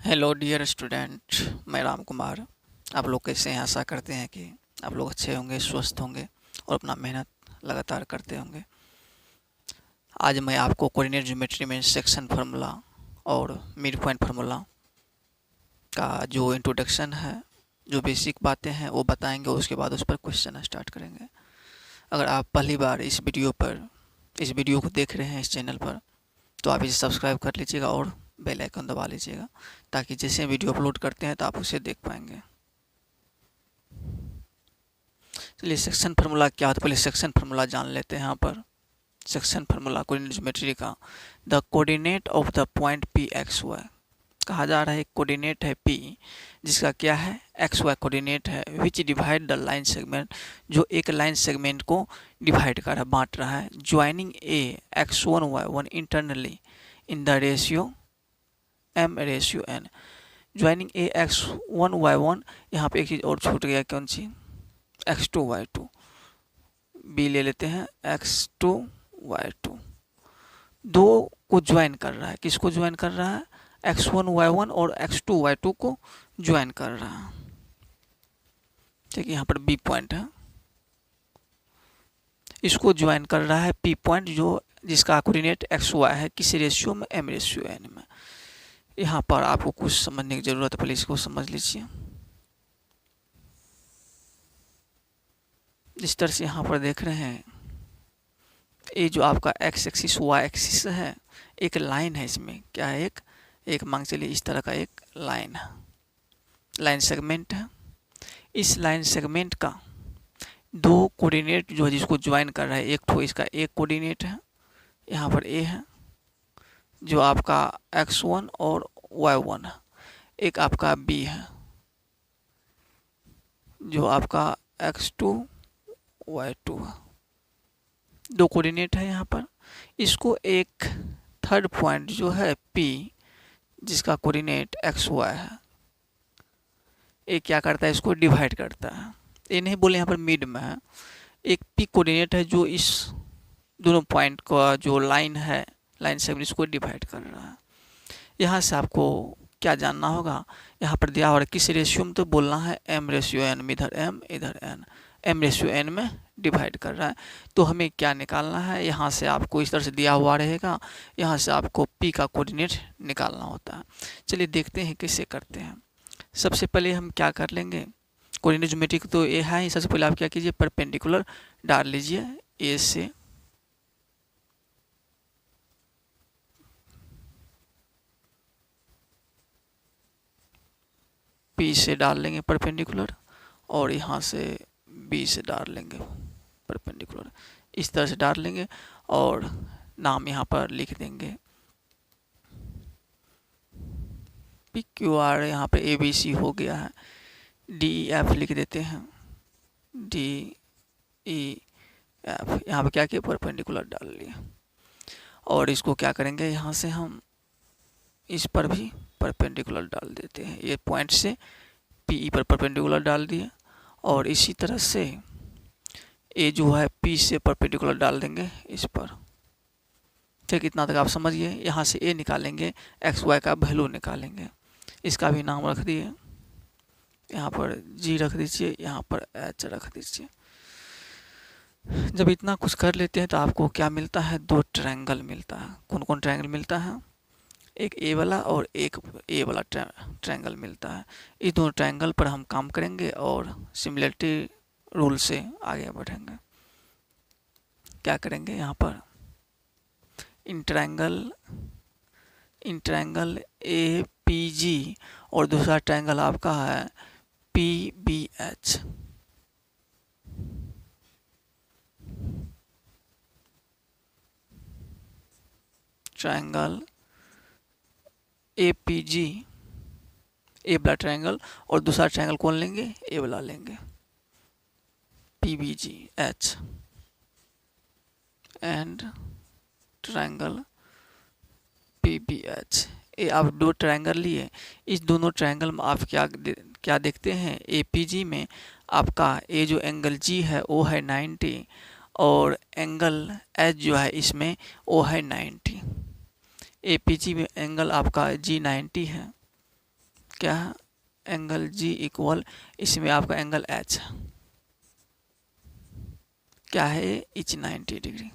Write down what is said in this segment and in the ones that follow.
Hello dear student, मैं राम कुमार। आप लोग कैसे हैं? आशा करते हैं कि आप लोग अच्छे होंगे, स्वस्थ होंगे और अपना मेहनत लगातार करते होंगे। आज मैं आपको कोऑर्डिनेट ज्योमेट्री में सेक्शन फार्मूला और मिड पॉइंट फार्मूला का जो इंट्रोडक्शन है, जो बेसिक बातें हैं वो बताएंगे। उसके बाद उस पर क्वेश्चन स्टार्ट करेंगे। अगर आप पहली बार इस वीडियो को देख रहे हैं इस चैनल पर, तो आप इसे सब्सक्राइब कर लीजिएगा और बेल आइकन दबा लीजिएगा, ताकि जैसे वीडियो अपलोड करते हैं तो आप उसे देख पाएंगे। चलिए, सेक्शन फार्मूला क्या होता है, पहले सेक्शन फार्मूला जान लेते हैं। यहाँ पर सेक्शन फार्मूला कोऑर्डिनेट ज्योमेट्री का, the coordinate of the point P X Y कहा जा रहा है। एक कोऑर्डिनेट है पी, जिसका क्या है, एक्स वाई कोऑर्डिनेट है, which divide the line segment, जो एक लाइन सेगमेंट को डिवाइड कर रहा है, बांट रहा है। Joining A X one Y one internally in the ratio M ratio N. Joining A X one Y one, यहाँ पे एक चीज़ और छूट गया, कौन सी, X two Y two. B ले लेते हैं, एक्स टू वाई टू, दो को ज्वाइन कर रहा है। किसको ज्वाइन कर रहा है? एक्स वन वाई वन और एक्स टू वाई टू को ज्वाइन कर रहा है। ठीक है, यहाँ पर बी पॉइंट है, इसको ज्वाइन कर रहा है पी पॉइंट, जो जिसका कोऑर्डिनेट एक्स वाई है, किस रेशियो में, एम रेशियो एन में। यहाँ पर आपको कुछ समझने की जरूरत है, पहले इसको समझ लीजिए। जिस तरह से यहाँ पर देख रहे हैं, ये जो आपका एक्स एक्सिस वाई एक्सिस है, एक लाइन है, इसमें क्या है, एक मान चलिए इस तरह का एक लाइन है, लाइन सेगमेंट है। इस लाइन सेगमेंट का दो कोऑर्डिनेट जो है, जिसको ज्वाइन कर रहा है, एक तो इसका एक कोऑर्डिनेट है, यहाँ पर ए है, जो आपका x1 और y1 है। एक आपका b है, जो आपका x2 y2 है। दो कोऑर्डिनेट है यहाँ पर। इसको एक थर्ड पॉइंट जो है p, जिसका कोऑर्डिनेट एक्स वाई है, ये क्या करता है, इसको डिवाइड करता है। ये नहीं बोले यहाँ पर मिड में है, एक p कोऑर्डिनेट है जो इस दोनों पॉइंट का जो लाइन है, लाइन सेगमेंट, इसको डिवाइड कर रहा है। यहाँ से आपको क्या जानना होगा, यहाँ पर दिया हुआ किस रेशियो में, तो बोलना है एम रेशियो एन में, इधर एम इधर एन, एम रेशियो एन में डिवाइड कर रहा है। तो हमें क्या निकालना है, यहाँ से आपको इस तरह से दिया हुआ रहेगा, यहाँ से आपको पी का कोऑर्डिनेट निकालना होता है। चलिए देखते हैं कैसे करते हैं। सबसे पहले हम क्या कर लेंगे, कोऑर्डिनेट ज्योमेट्री तो ये है, सबसे पहले आप क्या कीजिए, परपेंडिकुलर डाल लीजिए। ए से पी से डाल लेंगे परपेंडिकुलर, और यहाँ से बी से डाल लेंगे परपेंडिकुलर। इस तरह से डाल लेंगे और नाम यहाँ पर लिख देंगे पी क्यू आर। यहाँ पे ए बी सी हो गया है, डी ई एफ लिख देते हैं, डी ई एफ। यहाँ पे क्या किया, परपेंडिकुलर डाल लिया। और इसको क्या करेंगे, यहाँ से हम इस पर भी परपेंडिकुलर डाल देते हैं। ये पॉइंट से पी ई पर परपेंडिकुलर डाल दिए, और इसी तरह से ए जो है पी से परपेंडिकुलर डाल देंगे इस पर। ठीक, इतना तक आप समझिए। यहाँ से ए निकालेंगे, एक्स वाई का वैल्यू निकालेंगे, इसका भी नाम रख दिए, यहाँ पर जी रख दीजिए, यहाँ पर एच रख दीजिए। जब इतना कुछ कर लेते हैं तो आपको क्या मिलता है, दो ट्रायंगल मिलता है। कौन कौन ट्रायंगल मिलता है, एक ए वाला और एक ए वाला ट्रायंगल मिलता है। इस दोनों ट्रायंगल पर हम काम करेंगे और सिमिलरिटी रूल से आगे बढ़ेंगे। क्या करेंगे, यहाँ पर इन ट्रायंगल ए पी जी, और दूसरा ट्रायंगल आपका है P B H. Triangle A P G, A वाला ट्रायंगल, और दूसरा ट्रायंगल कौन लेंगे, ए वाला लेंगे, P B G H. And triangle P B H. ये आप दो ट्रायंगल लिए, इस दोनों ट्रायंगल में आप क्या देखते हैं, ए पी जी में आपका ए जो एंगल जी है वो है 90, और एंगल एच जो है इसमें वो है 90। ए पी जी में एंगल आपका जी 90 है, क्या है, एंगल जी इक्वल, इसमें आपका एंगल एच क्या है, इच 90 डिग्री।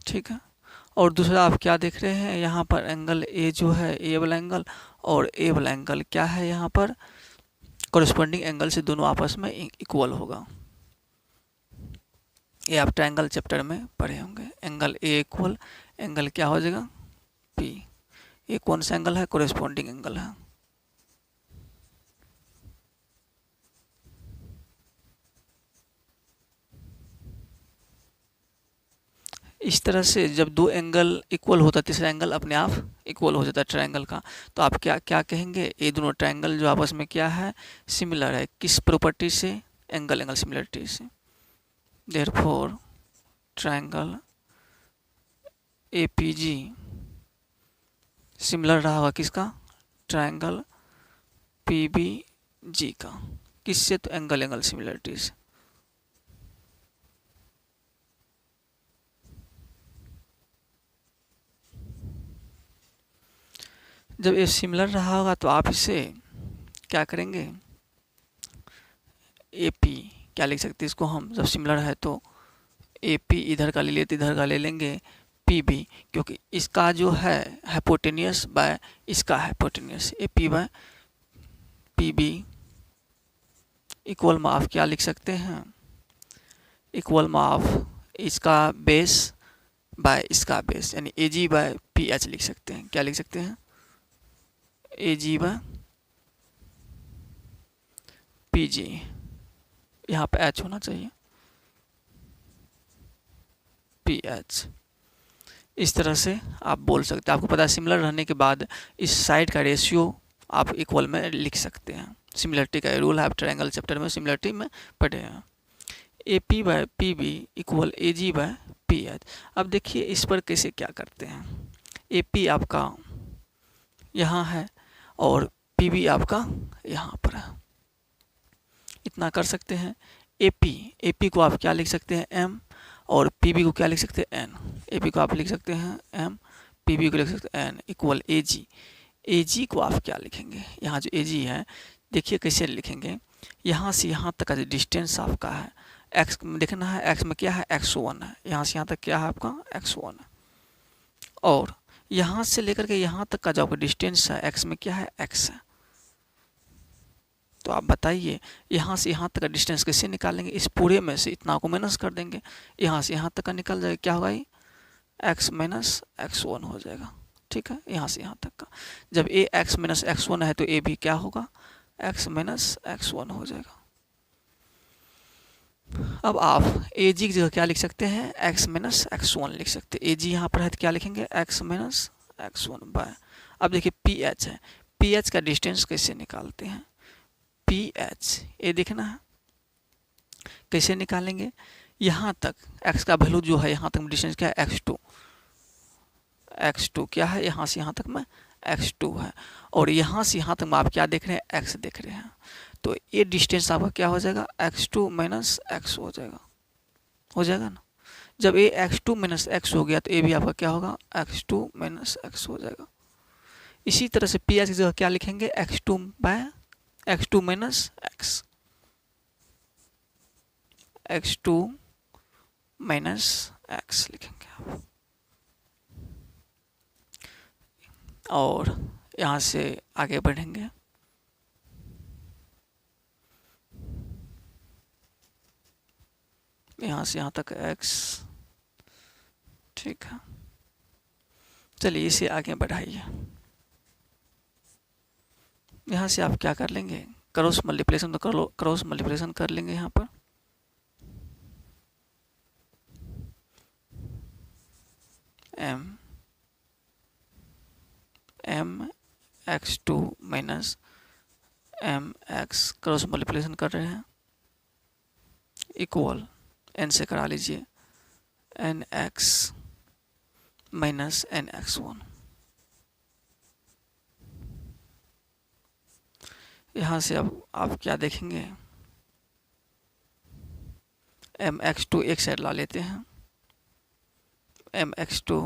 ठीक है। और दूसरा आप क्या देख रहे हैं, यहाँ पर एंगल ए जो है, ए वाला एंगल और ए वाला एंगल क्या है, यहाँ पर कॉरेस्पॉन्डिंग एंगल से दोनों आपस में इक्वल होगा। ये आप ट्रायंगल चैप्टर में पढ़े होंगे। एंगल ए इक्वल एंगल क्या हो जाएगा, पी। ये कौन सा एंगल है, कॉरेस्पॉन्डिंग एंगल है। इस तरह से जब दो एंगल इक्वल होता है, तीसरा एंगल अपने आप इक्वल हो जाता है ट्रायंगल का। तो आप क्या क्या कहेंगे, ये दोनों ट्रायंगल जो आपस में क्या है, सिमिलर है। किस प्रॉपर्टी से, एंगल एंगल सिमिलरिटी से। देयरफॉर ट्रायंगल एपीजी सिमिलर रहा होगा किसका, ट्रायंगल पीबीजी का। किससे, तो एंगल एंगल सिमिलरिटी से। जब ये सिमिलर रहा होगा तो आप इसे क्या करेंगे, ए पी क्या लिख सकते हैं इसको हम, जब सिमिलर है तो ए पी इधर का ले लेते, इधर का ले लेंगे पी बी, क्योंकि इसका जो है हाइपोटेनियस बाय इसका hypotenuse, A P by P B equal में आप क्या लिख सकते हैं, इक्वल में आप इसका बेस बाय इसका बेस, यानी ए जी बाय पी एच लिख सकते हैं। क्या लिख सकते हैं, ए जी बाय पी जी, यहाँ पे एच होना चाहिए, पी एच। इस तरह से आप बोल सकते हैं। आपको पता है सिमिलर रहने के बाद इस साइड का रेशियो आप इक्वल में लिख सकते हैं। सिमिलरिटी का रूल है, आप ट्रायंगल चैप्टर में सिमिलरिटी में पढ़े हैं। A P by P B equal A G by P H. अब देखिए इस पर कैसे क्या करते हैं, ए पी आपका यहाँ है और पी बी आपका यहाँ पर है, इतना कर सकते हैं। ए पी को आप क्या लिख सकते हैं, एम, और पी बी को क्या लिख सकते हैं, एन। ए पी को आप लिख सकते हैं एम, पी बी को लिख सकते हैं एन, इक्वल ए जी। ए जी को आप क्या लिखेंगे, यहाँ जो ए जी है देखिए कैसे लिखेंगे, यहाँ से यहाँ तक का जो डिस्टेंस आपका है, एक्स देखना है, एक्स में क्या है, x1 है, यहाँ से यहाँ तक क्या है आपका x1 है, और यहाँ से लेकर के यहाँ तक का जो आपका डिस्टेंस है एक्स में क्या है, x है। तो आप बताइए यहाँ से यहाँ तक का डिस्टेंस कैसे निकालेंगे, इस पूरे में से इतना को माइनस कर देंगे, यहाँ से यहाँ तक का निकल जाएगा, क्या होगा ये x माइनस x1 हो जाएगा। ठीक है, यहाँ से यहाँ तक का। जब ए x माइनस x1 है तो ए भी क्या होगा, x माइनस x1 हो जाएगा। अब आप ए जी की जगह क्या लिख सकते हैं, x माइनस x1 लिख सकते हैं। ए जी यहाँ पर है तो क्या लिखेंगे, x माइनस x1 बाय। अब देखिए पी एच है, पी एच का डिस्टेंस कैसे निकालते हैं, पी एच ये देखना है कैसे निकालेंगे, यहाँ तक x का वैल्यू जो है, यहाँ तक डिस्टेंस क्या है, x2 क्या है, यहाँ से यहाँ तक में x2 है, और यहाँ से यहाँ तक में आप क्या देख रहे हैं, x देख रहे हैं। तो ये डिस्टेंस आपका क्या हो जाएगा, x2 माइनस x हो जाएगा ना। जब ये x2 माइनस x हो गया तो ये भी आपका क्या होगा, x2 माइनस x हो जाएगा। इसी तरह से पी एच की जगह क्या लिखेंगे, x2 by x2 minus x, x2 minus x लिखेंगे आप। और यहाँ से आगे बढ़ेंगे, यहाँ से यहाँ तक x। ठीक है, चलिए इसे आगे बढ़ाइए। यहाँ से आप क्या कर लेंगे, क्रॉस मल्टीप्लिकेशन, तो क्रॉस मल्टीप्लिकेशन कर लेंगे यहाँ पर। M x2 minus M X, cross multiplication कर रहे हैं, इक्वल एन से करा लीजिए, N x minus N x1। यहाँ से अब आप क्या देखेंगे, एम x2 एक साइड ला लेते हैं, एम x2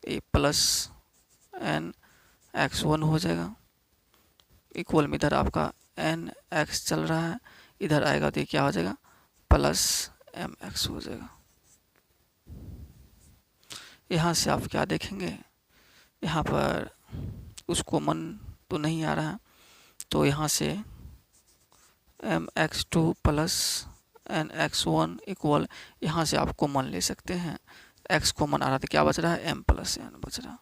ये प्लस एन एक्स वन हो जाएगा, इक्वल में इधर आपका एन एक्स चल रहा है, इधर आएगा तो ये क्या हो जाएगा, प्लस एम एक्स हो जाएगा। यहाँ से आप क्या देखेंगे, यहाँ पर उस कॉमन तो नहीं आ रहा है, तो यहाँ से M X two plus N X one equal, यहाँ से आप कॉमन ले सकते हैं। एक्स कॉमन आ रहा था, क्या बच रहा है, एम प्लस एन बच रहा।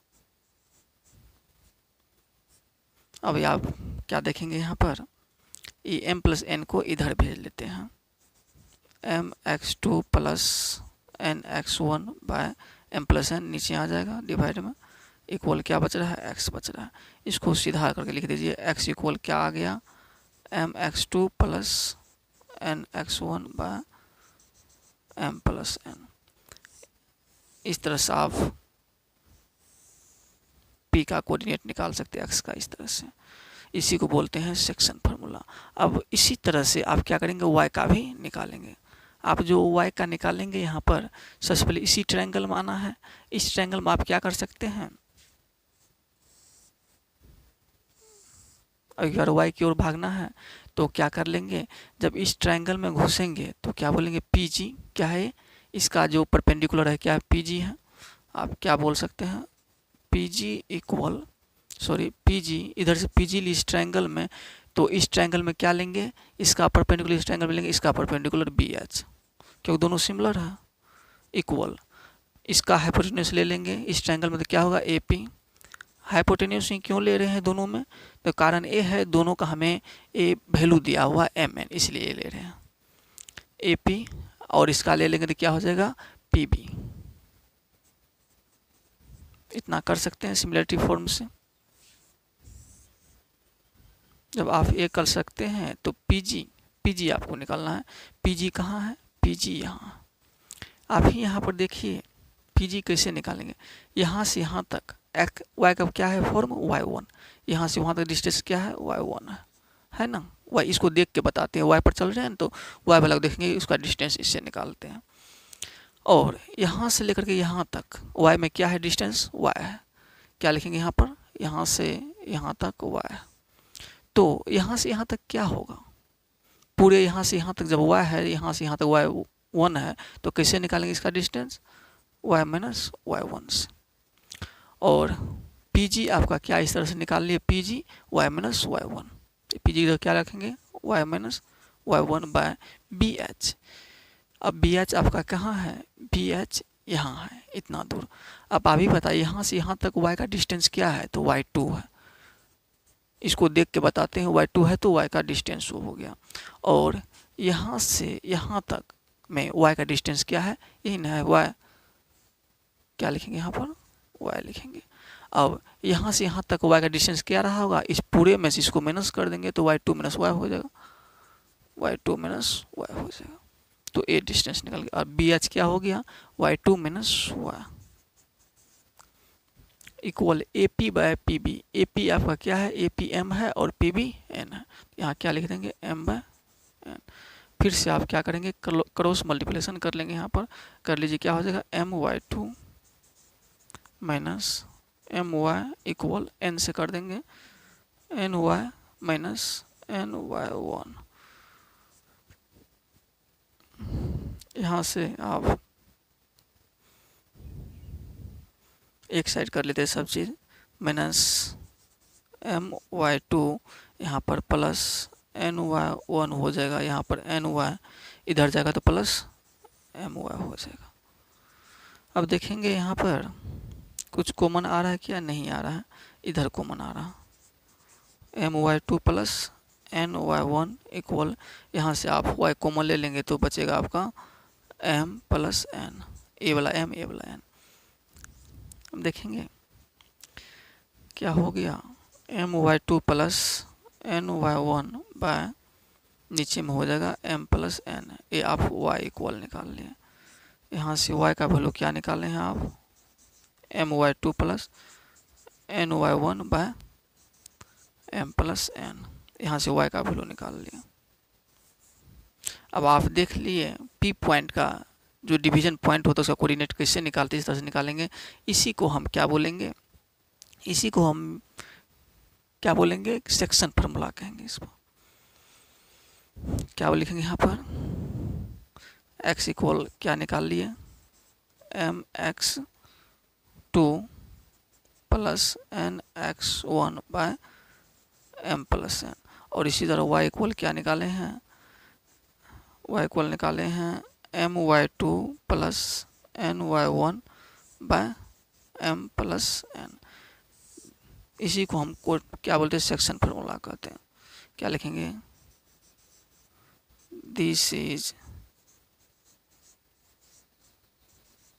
अब आप क्या देखेंगे, यहाँ पर ये एम प्लस एन को इधर भेज लेते हैं, M X two plus N X one by M plus N नीचे आ जाएगा डिवाइड में, इक्वल क्या बच रहा है, एक्स बच रहा है। इसको सीधा करके लिख दीजिए, एक्स इक्वल क्या आ गया, M X two plus N X one by M plus N. इस तरह से आप पी का कोऑर्डिनेट निकाल सकते हैं एक्स का, इस तरह से। इसी को बोलते हैं सेक्शन फार्मूला। अब इसी तरह से आप क्या करेंगे, वाई का भी निकालेंगे। आप जो वाई का निकालेंगे, यहाँ पर सबसे पहले इसी ट्रायंगल में आना है। इस ट्रायंगल में आप क्या कर सकते हैं, अगर वाई की ओर भागना है तो क्या कर लेंगे, जब इस ट्रायंगल में घुसेंगे तो क्या बोलेंगे, पी जी क्या है, इसका जो परपेंडिकुलर है क्या है, पी जी है। आप क्या बोल सकते हैं, P G equal, sorry P G, इधर से पी जी इस ट्रायंगल में, तो इस ट्रायंगल में क्या लेंगे, इसका परपेंडिकुलर इस ट्रायंगल में लेंगे, इसका परपेंडिकुलर बी एच, क्योंकि दोनों सिमिलर है, इक्वल इसका हाइपोटेन्यूज ले लेंगे इस ट्रायंगल में, तो क्या होगा, ए पी। हाइपोटेन्यूज ही क्यों ले रहे हैं दोनों में, तो कारण ए है, दोनों का हमें ए वैल्यू दिया हुआ एम एन, इसलिए ले रहे हैं ए पी, और इसका ले लेंगे तो क्या हो जाएगा, पी बी। इतना कर सकते हैं सिमिलरिटी फॉर्म से। जब आप ये कर सकते हैं तो पीजी आपको निकालना है। पीजी कहाँ है, पीजी यहाँ। आप ही यहाँ पर देखिए पीजी कैसे निकालेंगे, यहाँ से यहाँ तक एक्स वाई का क्या है फॉर्म, वाई वन, यहाँ से वहाँ तक डिस्टेंस क्या है, वाई वन है ना। वाई इसको देख के बताते हैं, वाई पर चल रहे हैं तो वाई वाला देखेंगे, उसका डिस्टेंस इससे निकालते हैं। और यहाँ से लेकर के यहाँ तक वाई में क्या है, डिस्टेंस वाई है, क्या लिखेंगे यहाँ पर, यहाँ से यहाँ तक वाई। तो यहाँ से यहाँ तक क्या होगा, पूरे यहाँ से यहाँ तक जब y है, यहाँ से यहाँ तक y1 है, तो कैसे निकालेंगे इसका डिस्टेंस, y माइनस y1 से। और pg आपका क्या इस तरह से निकाल लिए, pg y minus y1, pg इधर क्या रखेंगे, y minus y1 by bh। अब bh आपका कहाँ है, bh यहाँ है, इतना दूर। अब अभी बताइए यहाँ से यहाँ तक y का डिस्टेंस क्या है, तो y2 है। इसको देख के बताते हैं, y2 है तो y का डिस्टेंस हो गया। और यहाँ से यहाँ तक में y का डिस्टेंस क्या है, यही ना है, y क्या लिखेंगे यहाँ पर, y लिखेंगे। अब यहाँ से यहाँ तक y का डिस्टेंस क्या रहा होगा, इस पूरे में से इसको माइनस कर देंगे तो y2 माइनस y हो जाएगा, y2 माइनस y हो जाएगा। तो ये डिस्टेंस निकल गया। और bh क्या हो गया, y2 minus y equal A P by P B. A P आपका क्या है, ए पी एम है और पी बी एन है। यहाँ क्या लिख देंगे, एम बाय एन। फिर से आप क्या करेंगे, क्रॉस मल्टीप्लिकेशन कर लेंगे, यहाँ पर कर लीजिए, क्या हो जाएगा, M Y two minus M Y equal N से कर देंगे, N Y minus N Y one. यहाँ से आप एक साइड कर लेते हैं सब चीज़, माइनस एम वाई टू यहाँ पर प्लस एन वाई वन हो जाएगा, यहाँ पर एन वाई इधर जाएगा तो प्लस एम वाई हो जाएगा। अब देखेंगे यहाँ पर कुछ कॉमन आ रहा है क्या, नहीं आ रहा है, इधर कॉमन आ रहा, M Y two plus N Y one equal, यहाँ से आप वाई कॉमन ले लेंगे तो बचेगा आपका एम प्लस एन, ए वाला एम ए वाला एन। अब देखेंगे क्या हो गया, M Y two plus N Y one by नीचे में हो जाएगा एम प्लस एन। ये आप वाई इक्वल निकाल लिए, यहाँ से वाई का वैल्यू क्या निकाले हैं आप, M Y two plus N Y one by M plus N, यहाँ से वाई का वैल्यू निकाल लिया। अब आप देख लिए पी पॉइंट का जो डिवीजन पॉइंट होता है उसका कोऑर्डिनेट कैसे निकालते हैं इस तरह से निकालेंगे। इसी को हम क्या बोलेंगे, इसी को हम क्या बोलेंगे, सेक्शन फार्मूला कहेंगे इसको। क्या लिखेंगे यहाँ पर, x इक्वल क्या निकाल लिए, mx2 plus nx1 by m plus n। और इसी तरह y इक्वल क्या निकाले हैं, y इक्वल निकाले हैं my2 plus ny1 by m plus n। इसी को हम क्या बोलते हैं, सेक्शन फार्मूला कहते हैं। क्या लिखेंगे, this is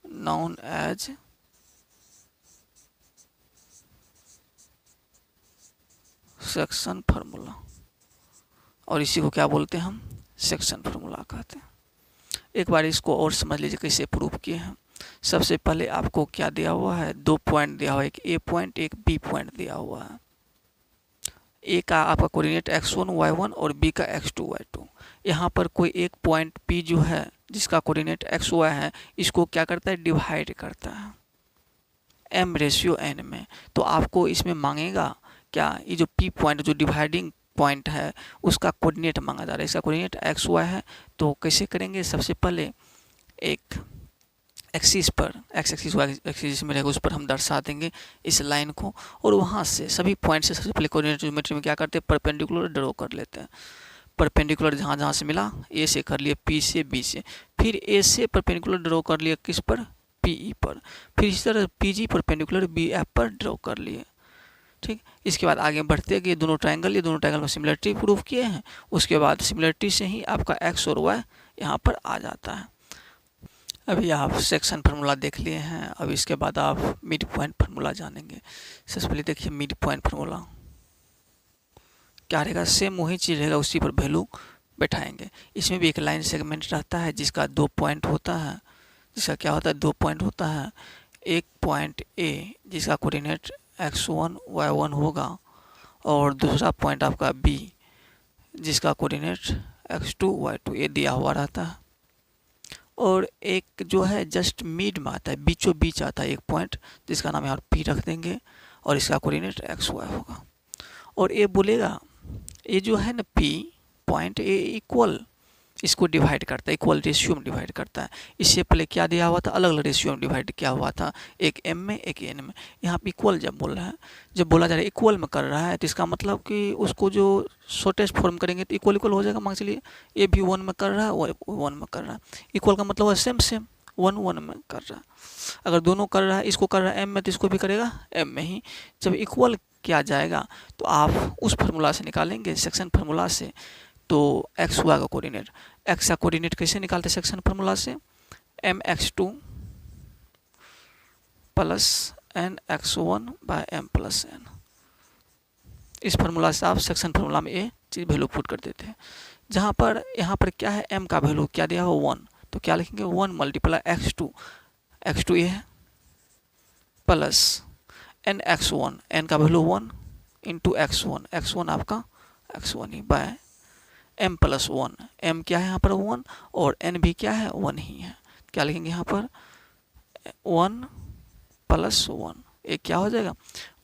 known as section formula, और इसी को क्या बोलते हैं हम, सेक्शन फार्मूला कहते हैं। एक बार इसको और समझ लीजिए कैसे प्रूव किए हैं। सबसे पहले आपको क्या दिया हुआ है, 2 पॉइंट दिया हुआ है, एक ए पॉइंट एक बी पॉइंट दिया हुआ है। ए का आपका कोऑर्डिनेट x1 y1 और बी का x2 y2। यहाँ पर कोई एक पॉइंट P जो है जिसका कोऑर्डिनेट x y है, इसको क्या करता है, डिवाइड करता है m/n में। तो आपको इसमें मांगेगा क्या, ये जो P पॉइंट जो डिवाइडिंग पॉइंट है उसका कोऑर्डिनेट मांगा जा रहा है। इसका कोऑर्डिनेट x y है, तो कैसे करेंगे, सबसे पहले एक एक्सिस पर, x एक्सिस y एक्सिस में रहेगा उस पर हम दर्शा देंगे इस लाइन को, और वहाँ से सभी पॉइंट से सबसे पहले कोऑर्डिनेट ज्योमेट्री में क्या करते हैं, परपेंडिकुलर ड्रॉ कर लेते हैं। परपेंडिकुलर जहाँ जहाँ से मिला, ए से कर लिए, पी से, बी से, फिर ए से परपेंडिकुलर ड्रॉ कर लिया किस पर, पी ई पर, फिर इसी तरह P G perpendicular B F पर ड्रॉ कर लिए। ठीक, इसके बाद आगे बढ़ते गए, दोनों ट्रायंगल, ये दोनों ट्रायंगल में सिमिलरिटी प्रूव किए हैं। उसके बाद सिमिलरिटी से ही आपका एक्स और वाई यहाँ पर आ जाता है। अभी आप सेक्शन फार्मूला देख लिए हैं, अब इसके बाद आप मिड पॉइंट फार्मूला जानेंगे। सबसे पहले देखिए मिड पॉइंट फार्मूला क्या रहेगा, सेम वही चीज़ रहेगा, उसी पर वैल्यू बैठाएंगे। इसमें भी एक लाइन सेगमेंट रहता है जिसका 2 पॉइंट होता है, जिसका क्या होता है, 2 पॉइंट होता है। एक पॉइंट ए जिसका कोऑर्डिनेट x1 y1 होगा, और दूसरा पॉइंट आपका बी जिसका कोऑर्डिनेट x2 y2 ये दिया हुआ रहता है। और एक जो है जस्ट मिड में आता है, बीचों बीच आता है एक पॉइंट जिसका नाम यहाँ P रख देंगे, और इसका कोऑर्डिनेट x y होगा। और ये बोलेगा, ये जो है ना P पॉइंट, ये इक्वल इसको डिवाइड करता है, इक्वल रेशियो में डिवाइड करता है। इससे पहले क्या दिया हुआ था, अलग अलग रेशियो में डिवाइड किया हुआ था, एक m में एक n में। यहाँ पे इक्वल जब बोल रहा है, जब बोला जा रहा है इक्वल में कर रहा है, तो इसका मतलब कि उसको जो शॉर्टेस्ट फॉर्म करेंगे तो इक्वल इक्वल हो जाएगा। मान चलिए ये भी 1 में कर रहा है, वो 1 में कर रहा है, इक्वल का मतलब है सेम सेम, 1 1 में कर रहा है। अगर दोनों कर रहा है, इसको कर रहा है m में तो इसको भी करेगा m में ही। जब इक्वल किया जाएगा तो आप उस फार्मूला से निकालेंगे, सेक्शन फार्मूला से। तो एक्स वाई का कोऑर्डिनेट, एक्स का कोऑर्डिनेट कैसे निकालते हैं सेक्शन फार्मूला से, mx2 plus nx1 by m plus n। इस फार्मूला से आप सेक्शन फार्मूला में ये चीज़ वैल्यू पुट कर देते हैं। जहाँ पर यहाँ पर क्या है, m का वैल्यू क्या दिया हो 1, तो क्या लिखेंगे 1 मल्टीप्लाई x2 ये है, प्लस nx1, n का वैल्यू 1 इंटू x1 आपका x1 ही, बाय m प्लस 1, m क्या है यहाँ पर 1, और n भी क्या है 1 ही है। क्या लिखेंगे यहाँ पर 1 प्लस 1, ये क्या हो जाएगा,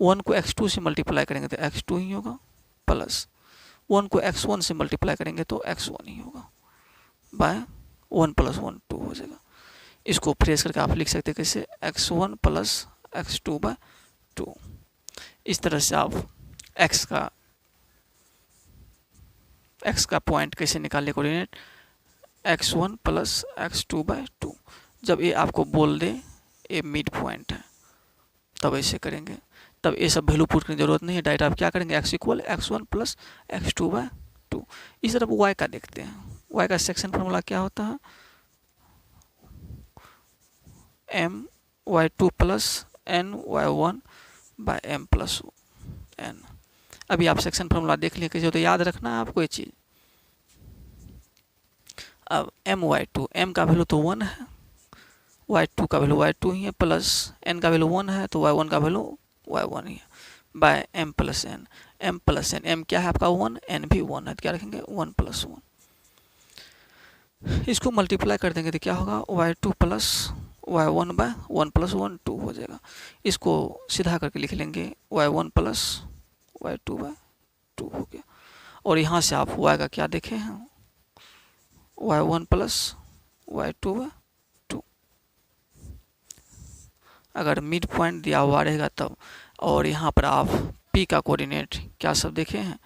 1 को x2 से मल्टीप्लाई करेंगे तो x2 ही होगा, प्लस 1 को x1 से मल्टीप्लाई करेंगे तो x1 ही होगा, बाय 1 प्लस 1 2 हो जाएगा। इसको प्रेस करके आप लिख सकते हैं कैसे, x1 प्लस x2 बाय 2। इस तरह से आप x का पॉइंट कैसे निकाले, coordinate x1 plus x2 bye 2। जब ये आपको बोल दे ये मिड पॉइंट है तब ऐसे करेंगे, तब ये सब वैल्यू पुट करने की जरूरत नहीं है, डायरेक्ट आप क्या करेंगे, x equal x1 plus x2 bye 2। इस तरफ y का देखते हैं, y का सेक्शन फार्मूला क्या होता है, my2 plus ny1 by m plus n। अभी आप सेक्शन फार्मूला देख लिए कैसे, तो याद रखना है आपको ये चीज़। अब my2, m का वैल्यू तो 1 है, y2 का वैल्यू y2 ही है, प्लस n का वैल्यू 1 है तो y1 का वैल्यू y1 ही है, by m plus n, m क्या है आपका 1, n भी 1 है, तो क्या रखेंगे 1 प्लस 1। इसको मल्टीप्लाई कर देंगे तो क्या होगा, y2 plus y1 bye 1 plus 1 2 हो जाएगा। इसको सीधा करके लिख लेंगे y1 प्लस y2 बाय 2 हो गया। और यहाँ से आप y का क्या देखे हैं, y1 प्लस y2 बाय 2। अगर मिड पॉइंट दिया हुआ रहेगा तब। और यहाँ पर आप p का कोऑर्डिनेट क्या सब देखे हैं,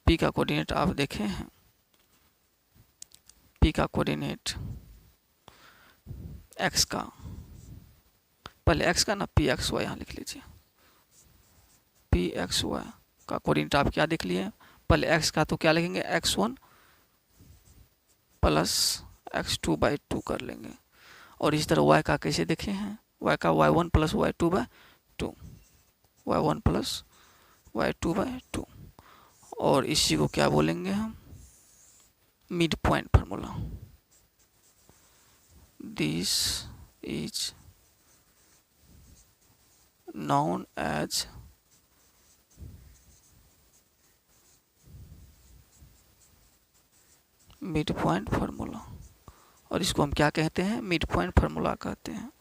p का कोऑर्डिनेट आप देखे हैं, p का कोऑर्डिनेट x का, पहले x का ना pxy यहाँ लिख लीजिए, pxy का कोऑर्डिनेट आप क्या देख लिए, पहले x का तो क्या लिखेंगे x1 प्लस x2 बाई 2 कर लेंगे। और इस तरह y का कैसे देखे हैं, y का y1 plus y2 bye 2, y1 plus y2 bye 2। और इसी को क्या बोलेंगे हम, mid point formula. This is known as mid point formula. और इसको हम क्या कहते हैं, मिड पॉइंट फार्मूला कहते हैं।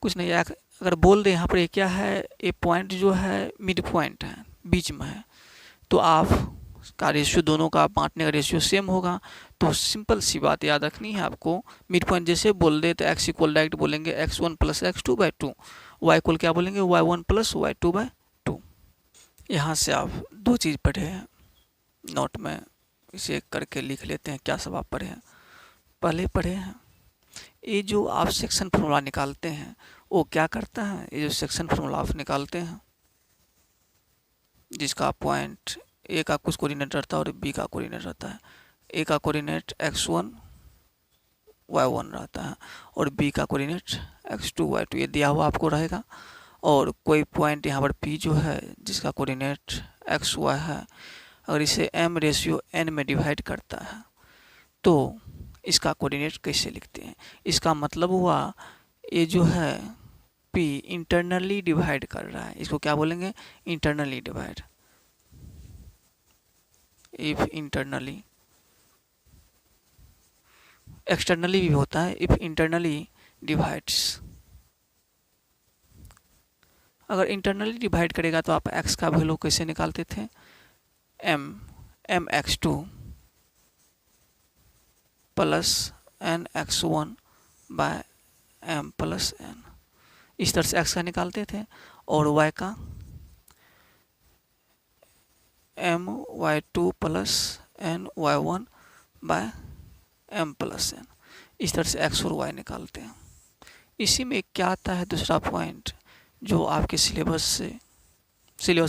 कुछ नहीं, अगर बोल दें यहाँ पर ये क्या है, ये पॉइंट जो है मिड पॉइंट है, बीच में है, तो आप का रेशियो दोनों का बांटने का रेशियो सेम होगा। तो सिंपल सी बात याद रखनी है आपको, मिड पॉइंट जैसे बोल दे तो x इक्वल डायरेक्ट बोलेंगे x1 plus x2 by 2, y equal क्या बोलेंगे y1 प्लस y2 बाई 2। यहाँ से आप दो चीज़ पढ़े हैं नोट में, इसे करके लिख लेते हैं क्या सब आप पढ़े हैं। पहले पढ़े हैं ये जो आप सेक्शन फार्मूला निकालते हैं वो क्या करता है, ये जो सेक्शन फार्मूला आप निकालते हैं जिसका पॉइंट ए का कुछ कोऑर्डिनेट रहता है और बी का कोऑर्डिनेट रहता है। ए का कोऑर्डिनेट x1 y1 रहता है और बी का कोऑर्डिनेट x2 y2 ये दिया हुआ आपको रहेगा। और कोई पॉइंट यहाँ पर p जो है जिसका कोऑर्डिनेट xy है, अगर इसे m रेशियो n में डिवाइड करता है तो इसका कोऑर्डिनेट कैसे लिखते हैं, इसका मतलब हुआ ये जो है p इंटरनली डिवाइड कर रहा है, इसको क्या बोलेंगे internally divide. If internally, externally भी होता है, इफ इंटरनली डिवाइड्स। अगर इंटरनली डिवाइड करेगा तो आप x का वैल्यू कैसे निकालते थे, mx2 plus nx1 by m plus n, इस तरह से x का निकालते थे। और y का my2 plus ny1 by m plus n, इस तरह से x और y निकालते हैं। इसी में क्या आता है दूसरा पॉइंट जो आपके सिलेबस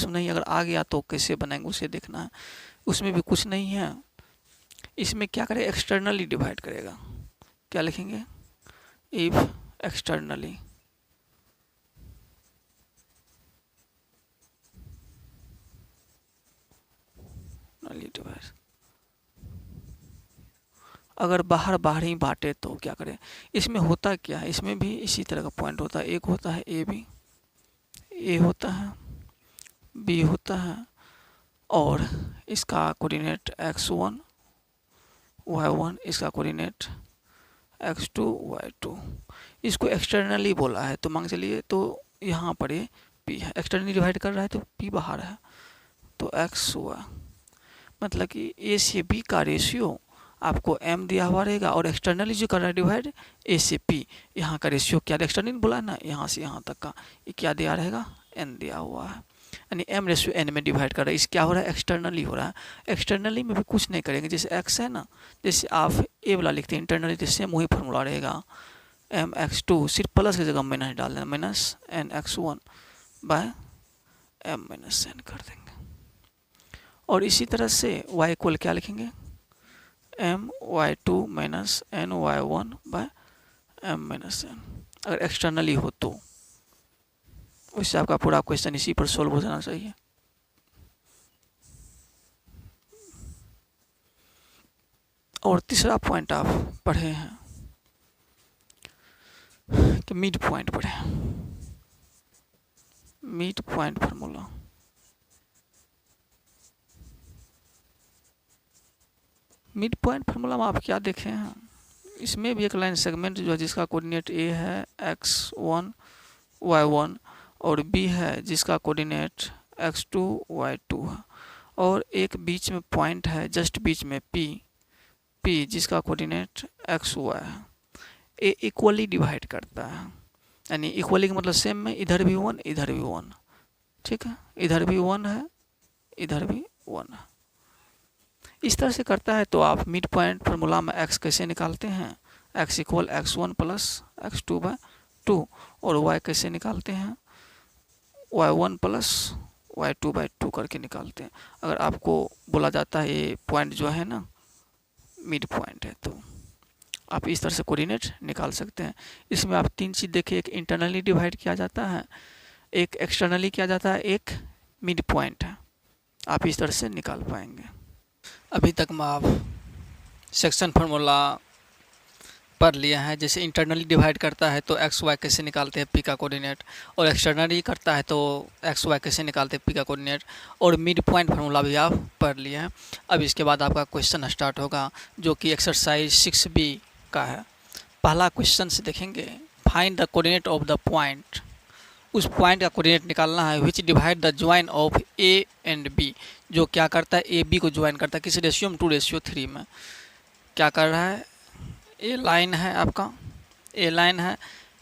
में नहीं, अगर आ गया तो कैसे बनाएंगे उसे देखना है, उसमें भी कुछ नहीं है। इसमें क्या करेगा एक्सटर्नली डिवाइड करेगा, क्या लिखेंगे इफ एक्सटर्नली डिवाइड। अगर बाहर ही बांटे तो क्या करें, इसमें होता क्या है, इसमें भी इसी तरह का पॉइंट होता है, एक होता है ए बी, ए होता है बी होता है और इसका कोऑर्डिनेट x1 y1, इसका कोऑर्डिनेट x2 y2। इसको एक्सटर्नली बोला है तो मान चलिए तो यहाँ पर ये p है, एक्सटर्नली डिवाइड कर रहा है तो p बाहर है, तो x हुआ, मतलब कि a से b का रेशियो आपको m दिया हुआ रहेगा और एक्सटर्नली जो कर रहा है डिवाइड a से p, यहाँ का रेशियो क्या एक्सटर्नली बोला है ना, यहाँ से यहाँ तक का ये क्या दिया रहेगा n दिया हुआ है, यानी m रेशियो n में डिवाइड कर रहा है। इस क्या हो रहा है एक्सटर्नली हो रहा है। एक्सटर्नली में भी कुछ नहीं करेंगे, जैसे x है ना, जैसे आप a वाला लिखते हैं इंटरनली तो सेम वही फार्मूला रहेगा mx2, सिर्फ प्लस की जगह माइनस डाल देना, minus nx1 by m minus n कर देंगे। और इसी तरह से y इक्वल क्या लिखेंगे my2 minus ny1 by m minus n, अगर एक्सटर्नली हो तो। वैसे आपका पूरा क्वेश्चन इसी पर सोल्व हो जाना चाहिए। और तीसरा पॉइंट आप पढ़े हैं कि मिड पॉइंट पढ़े, mid point formula. Mid point formula में आप क्या देखे हैं, इसमें भी एक लाइन सेगमेंट जो है जिसका कोऑर्डिनेट ए है x1 y1 और b है जिसका कोऑर्डिनेट x2 y2 है, और एक बीच में पॉइंट है जस्ट बीच में p जिसका कोऑर्डिनेट xy है। ए इक्वली डिवाइड करता है, यानी इक्वली का मतलब सेम में, इधर भी 1 इधर भी 1, ठीक है, इधर भी 1 है इधर भी 1 है। इस तरह से करता है तो आप मिड पॉइंट फार्मूला में x कैसे निकालते हैं, x equal x1 plus x2/2, और y कैसे निकालते हैं, y1 प्लस y2/2 करके निकालते हैं। अगर आपको बोला जाता है ये पॉइंट जो है ना मिड पॉइंट है, तो आप इस तरह से कोऑर्डिनेट निकाल सकते हैं। इसमें आप तीन चीज़ देखिए, एक इंटरनली डिवाइड किया जाता है, एक एक्सटर्नली किया जाता है, एक मिड पॉइंट है। आप इस तरह से निकाल पाएंगे। अभी तक में आप सेक्शन फार्मूला पढ़ लिया है। जैसे इंटरनली डिवाइड करता है तो एक्स वाई कैसे निकालते हैं पी का कोऑर्डिनेट, और एक्सटर्नली करता है तो एक्स वाई कैसे निकालते हैं पी का कोऑर्डिनेट, और मिड पॉइंट फार्मूला भी आप पढ़ लिए हैं। अब इसके बाद आपका क्वेश्चन स्टार्ट होगा जो कि एक्सरसाइज 6B का है। पहला क्वेश्चन से देखेंगे, find the coordinate of the point. उस पॉइंट का कोऑर्डिनेट निकालना है which divide the join of A and B, जो क्या करता है ए बी को ज्वाइन करता है किस रेशियो में, 2:3 में। क्या कर रहा है, ए लाइन है आपका, ए लाइन है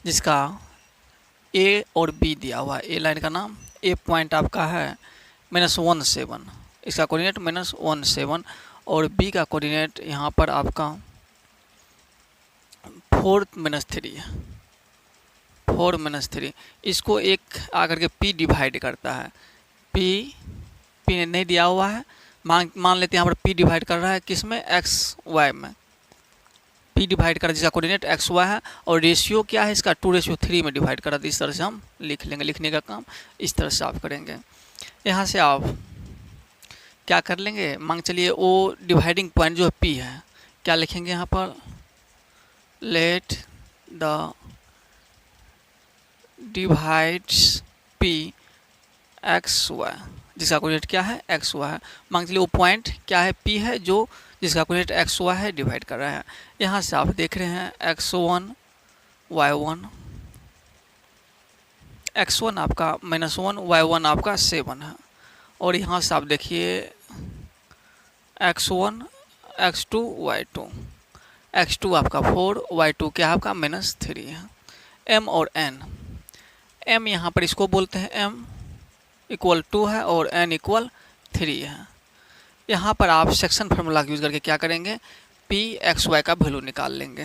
जिसका ए और बी दिया हुआ है। ए लाइन का नाम, ए पॉइंट आपका है -17, इसका कोऑर्डिनेट -17, और बी का कोऑर्डिनेट यहाँ पर आपका 4-3 है, 4-3। इसको एक आकर के पी डिवाइड करता है, पी नहीं दिया हुआ है, मान लेते हैं यहाँ पर पी डिवाइड कर रहा है किस में, एक्स वाई में। पी डिवाइड कर जिसका कोऑर्डिनेट एक्स वाई है, और रेशियो क्या है इसका, 2:3 में डिवाइड करा। तो इस तरह से हम लिख लेंगे, लिखने का काम इस तरह से आप करेंगे। यहाँ से आप क्या कर लेंगे, मान चलिए वो डिवाइडिंग पॉइंट जो है पी है, क्या लिखेंगे यहाँ पर, let the divides P X Y, जिसका कोऑर्डिनेट क्या है एक्स वाई है। मान चलिए वो पॉइंट क्या है, पी है, जो जिसका कोऑर्डिनेट एक्स वाई है डिवाइड कर रहा है। यहाँ से आप देख रहे हैं x1 y1, x1 आपका -1, y1 आपका 7 है, और यहाँ से आप देखिए x1 x2 y2, x2 आपका 4, y2 क्या आपका -3 है। m और n, m यहाँ पर इसको बोलते हैं m इक्वल 2 है और n इक्वल 3 है। यहाँ पर आप सेक्शन फार्मूला यूज करके क्या करेंगे, पी एक्स वाई का वैल्यू निकाल लेंगे।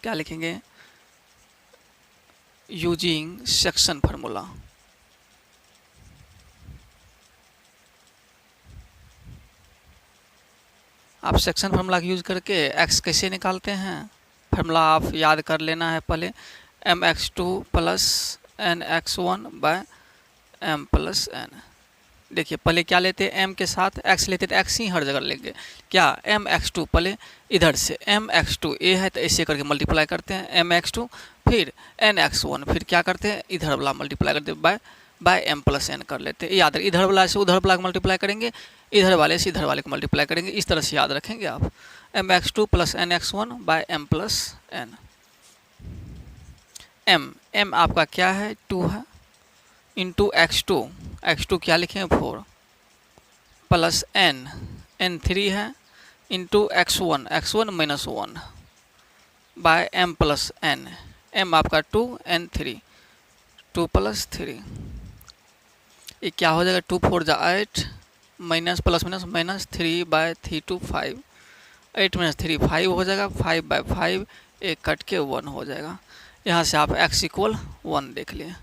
क्या लिखेंगे, यूजिंग सेक्शन फार्मूला। आप सेक्शन फार्मूला यूज करके x कैसे निकालते हैं, फार्मूला आप याद कर लेना है पहले, mx2 + nx1/m + n। देखिए पहले क्या लेते हैं, m के साथ x लेते तो x ही हर जगह लेंगे। क्या, mx2 पहले इधर से mx2 a है तो ऐसे करके मल्टीप्लाई करते हैं mx2, फिर nx1, फिर क्या करते हैं इधर वाला मल्टीप्लाई करते हैं बाय m + n कर लेते हैं। याद रखें, इधर वाला से उधर वाला को मल्टीप्लाई करेंगे, इधर वाले से इधर वाले को मल्टीप्लाई करेंगे, इस तरह से याद रखेंगे आप, mx2 + nx1/m + n। m आपका क्या है, 2 है, इंटू x2 क्या लिखें 4, प्लस n 3 है, into x1 -1 by m + n, m आपका 2 n 3, 2 + 3, ये क्या हो जाएगा, 2 4 जा 8, माइनस प्लस माइनस -3/3 2 5, 8 - 3 5 हो जाएगा, 5/5 एक कट के 1 हो जाएगा। यहाँ से आप x इक्वल 1 देख लिए,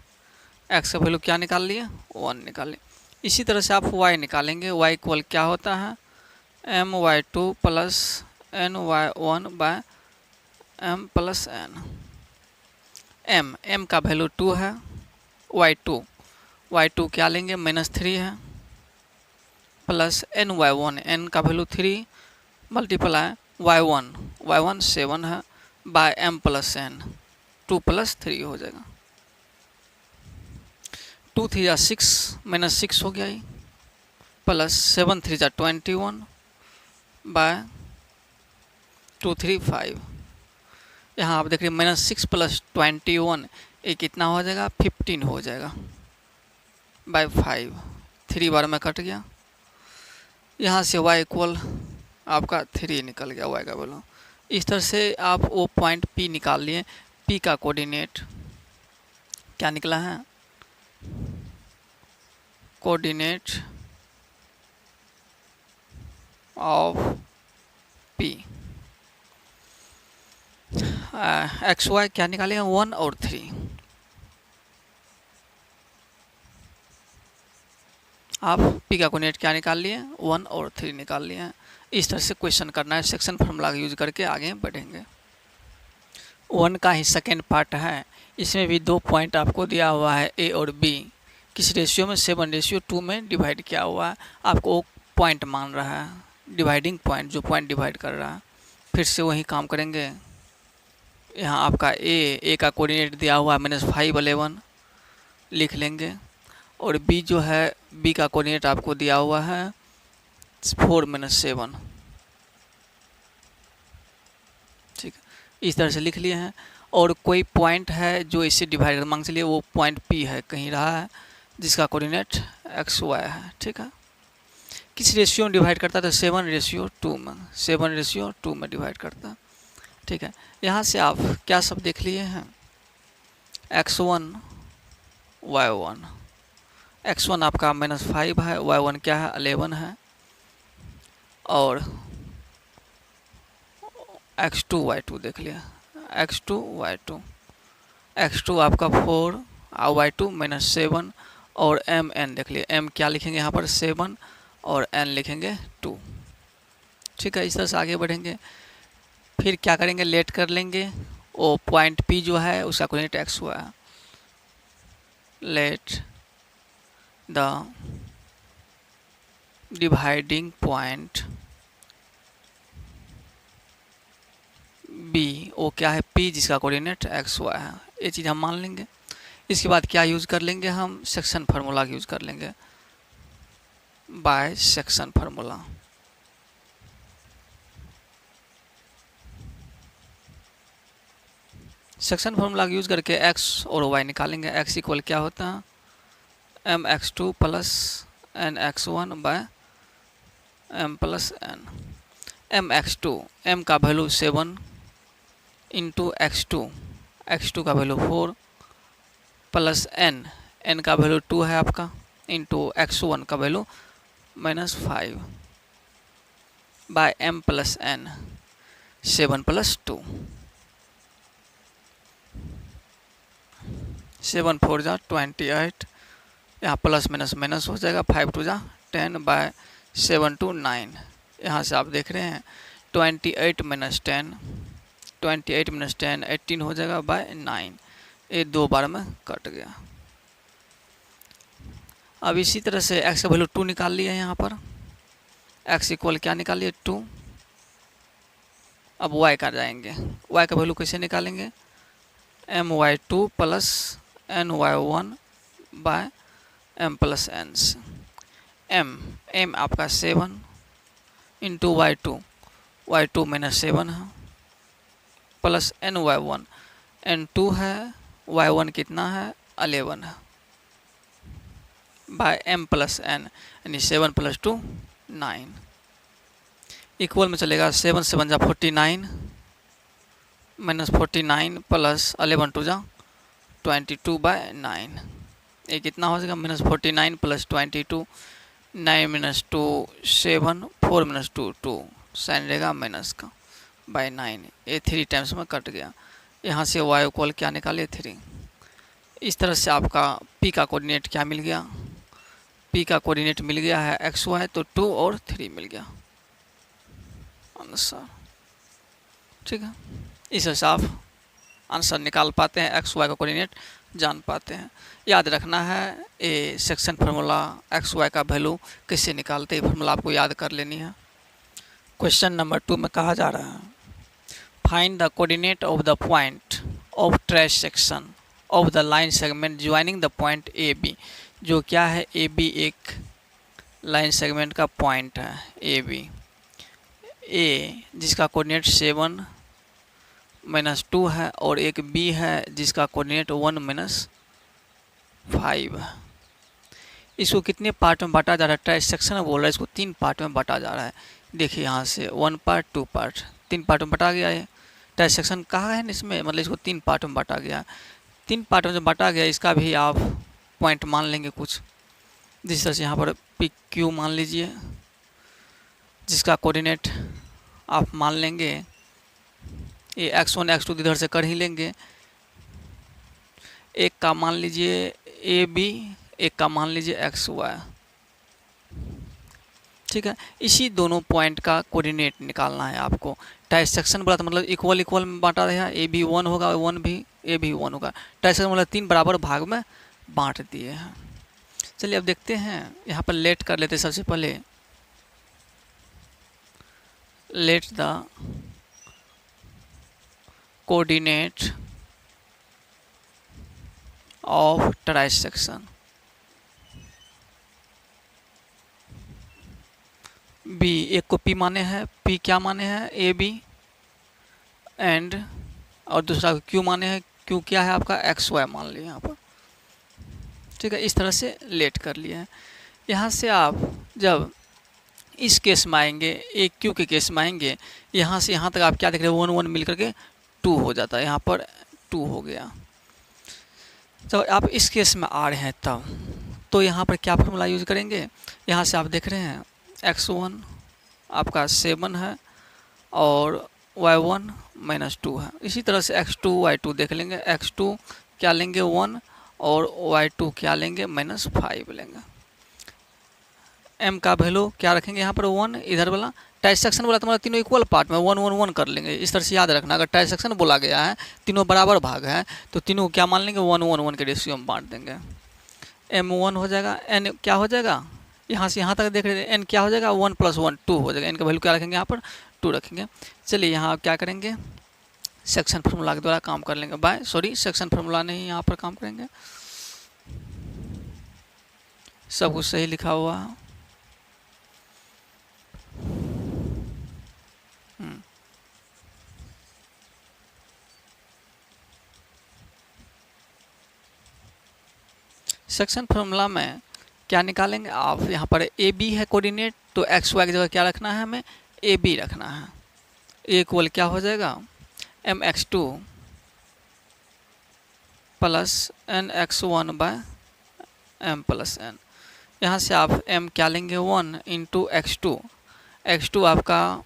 x का वैल्यू क्या निकाल लिए, 1 निकाल लिए। इसी तरह से आप y निकालेंगे, y इक्वल क्या होता है, my2 + ny1/m + n। m का वैल्यू 2 है, y2 क्या लेंगे, -3 है, प्लस ny1, n का वैल्यू 3 मल्टीप्लाई y1 7 है, बाय m + n, 2 + 3 हो जाएगा। 2 3 6 -6 हो गया ये, प्लस 7 3 21 बाय 2 3 5। यहाँ आप देख रहे हैं -6 + 21, ये कितना हो जाएगा? 15 हो जाएगा बाय 5। 3 बार में कट गया। यहाँ से y इक्वल आपका 3 निकल गया y का वैल्यू। इस तरह से आप वो पॉइंट P निकाल लिए। P का कोऑर्डिनेट क्या निकला है? Coordinate of P X Y क्या निकालेंगे? 1 और 3। आप P का कोऑर्डिनेट क्या निकाल लिए? 1 और 3 निकाल लिए हैं। इस तरह से क्वेश्चन करना है। सेक्शन फार्मूला का यूज करके आगे बढ़ेंगे। 1 का ही सेकेंड पार्ट है। इसमें भी 2 पॉइंट आपको दिया हुआ है, A और B। किस रेशियो में? 7:2 में डिवाइड किया हुआ है। आपको पॉइंट मान रहा है, डिवाइडिंग पॉइंट, जो पॉइंट डिवाइड कर रहा है। फिर से वही काम करेंगे। यहाँ आपका A का कोऑर्डिनेट दिया हुआ है -5 11 लिख लेंगे, और B जो है, B का कोऑर्डिनेट आपको दिया हुआ है 4 - 7। ठीक है, इस तरह से लिख लिए हैं। और कोई पॉइंट है जो इससे डिवाइड मांग चलिए, वो पॉइंट P है, कहीं रहा है, जिसका कोऑर्डिनेट XY है। ठीक है, किस रेशियो में डिवाइड करता है? तो 7:2 में, 7:2 में डिवाइड करता है। ठीक है, यहाँ से आप क्या सब देख लिए हैं? x1 y1। x1 आपका -5 है, y1 क्या है? 11 है, और x2 y2 देख लिया। x2 y2, x2 आपका 4 और y2 -7, और mn देख लिया। m क्या लिखेंगे यहाँ पर? 7, और n लिखेंगे 2। ठीक है, इस तरह से आगे बढ़ेंगे। फिर क्या करेंगे? लेट कर लेंगे। वो पॉइंट P जो है उसका कोऑर्डिनेट x हुआ है। Let the dividing point B, वो क्या है? P, जिसका कोऑर्डिनेट XY है। ये चीज़ हम मान लेंगे। इसके बाद क्या यूज़ कर लेंगे? हम सेक्शन फार्मूला का यूज़ कर लेंगे, by section formula. Section formula का यूज़ करके x और y निकालेंगे। x इक्वल क्या होता है? mx2 + nx1 by m + n। mx2, m का वैल्यू 7 इंटू x2 का वैल्यू 4 प्लस n का वैल्यू 2 है आपका, इंटू x1 का वैल्यू -5 बाय m + n, 7 + 2, 7 4 जा 28, यहाँ प्लस माइनस हो जाएगा, 5 2 जा 10 बाय 7 2 9। यहाँ से आप देख रहे हैं 28 - 10, 28 - 10 18 हो जाएगा बाय 9। ये 2 बार में कट गया। अब इसी तरह से x का वैल्यू 2 निकाल लिया है। यहाँ पर x इक्वल क्या निकाल लिए? 2। अब y का जाएंगे। y का वैल्यू कैसे निकालेंगे? my2 + ny1 by m + n। m आपका 7 इंटू y2 -7 है, प्लस ny1, n2 है, y1 कितना है? 11 है, बाय m + n, यानी 7 + 2 9। इक्वल में चलेगा 7 7 जा 49, -49 प्लस 11 2 जा 22 बाय 9। ये कितना हो जाएगा? -49 + 22, 9 - 2 7, 4 - 2 2, साइन रहेगा माइनस का बाय 9। ये 3 टाइम्स में कट गया। यहाँ से y इक्वल क्या निकाले? 3। इस तरह से आपका P का कोऑर्डिनेट क्या मिल गया? P का कोऑर्डिनेट मिल गया है XY, तो 2 और 3 मिल गया आंसर। ठीक है, इस तरह से आप आंसर निकाल पाते हैं, XY का कोऑर्डिनेट जान पाते हैं। याद रखना है ये सेक्शन फार्मूला XY का वैल्यू कैसे निकालते हैं, फार्मूला आपको याद कर लेनी है। क्वेश्चन नंबर 2 में कहा जा रहा है, find the coordinate of the point of trace section of the line segment joining the point AB। जो क्या है? AB एक लाइन सेगमेंट का पॉइंट है AB। ए जिसका कोऑर्डिनेट 7 - 2 है और एक बी है जिसका कोऑर्डिनेट 1 - 5 है। इसको कितने पार्ट में बांटा जा रहा है? ट्राइसेक्शन बोल रहा है, इसको 3 पार्ट में बांटा जा रहा है। देखिए यहाँ से 1 पार्ट 2 पार्ट 3 पार्ट में बांटा गया है। ट्राइसेक्शन कहा है इसमें, मतलब इसको 3 पार्ट में बांटा गया। 3 पार्ट में जब बांटा गया, इसका भी आप पॉइंट मान लेंगे कुछ, जिस तरह से यहाँ पर पी क्यू मान लीजिए, जिसका कोऑर्डिनेट आप मान लेंगे ये x1 x2 इधर से कर ही लेंगे। एक का मान लीजिए ए बी, एक का मान लीजिए एक्स वाई, ठीक है। इसी दोनों पॉइंट का कोऑर्डिनेट निकालना है आपको। ट्राइसेक्शन बोला तो मतलब इक्वल इक्वल में बांटा रहेगा, ए भी 1 होगा, 1 भी ए भी 1 होगा। ट्राइसेक्शन मतलब 3 बराबर भाग में बांट दिए हैं। चलिए अब देखते हैं, यहाँ पर लेट कर लेते हैं। सबसे पहले let the coordinate of trisection B, एक को पी माने हैं, पी क्या माने हैं? ए बी, एंड और दूसरा को क्यू माने हैं, क्यू क्या है आपका? एक्स वाई मान लिया यहाँ पर, ठीक है। इस तरह से लेट कर लिया है। यहाँ से आप जब इस केस में आएंगे, एक क्यू के केस में आएंगे, यहाँ से यहाँ तक आप क्या देख रहे हैं? 1 1 मिल करके 2 हो जाता है, यहाँ पर 2 हो गया। जब आप इस केस में आ रहे हैं तब तो यहाँ पर क्या फॉर्मूला यूज करेंगे? यहाँ से आप देख रहे हैं x1 आपका 7 है और y1 -2 है। इसी तरह से x2 y2 देख लेंगे। x2 क्या लेंगे? 1 और y2 क्या लेंगे? -5 लेंगे। m का वैल्यू क्या रखेंगे? यहाँ पर 1, इधर वाला ट्राइसेक्शन बोला तो मतलब तीनों इक्वल पार्ट में 1 1 1 कर लेंगे। इस तरह से याद रखना, अगर ट्राइसेक्शन बोला गया है, तीनों बराबर भाग है, तो तीनों क्या मान लेंगे? 1 1 1 के रेशियो में बांट देंगे। m1 हो जाएगा, n क्या हो जाएगा? यहाँ से यहाँ तक देख रहे हैं, n क्या हो जाएगा? 1 + 1 2 हो जाएगा। n का वैल्यू क्या रखेंगे? यहाँ पर 2 रखेंगे। चलिए यहाँ आप क्या करेंगे? सेक्शन फार्मूला के द्वारा काम कर लेंगे। सेक्शन फार्मूला नहीं, यहाँ पर काम करेंगे। सब कुछ सही लिखा हुआ है। सेक्शन फार्मूला में क्या निकालेंगे आप? यहाँ पर ए बी है कोऑर्डिनेट, तो एक्स वाई की जगह क्या रखना है? हमें ए बी रखना है। ए इक्वल क्या हो जाएगा? mx2 + nx1/m + n। यहाँ से आप m क्या लेंगे? 1 × x2, x2 आपका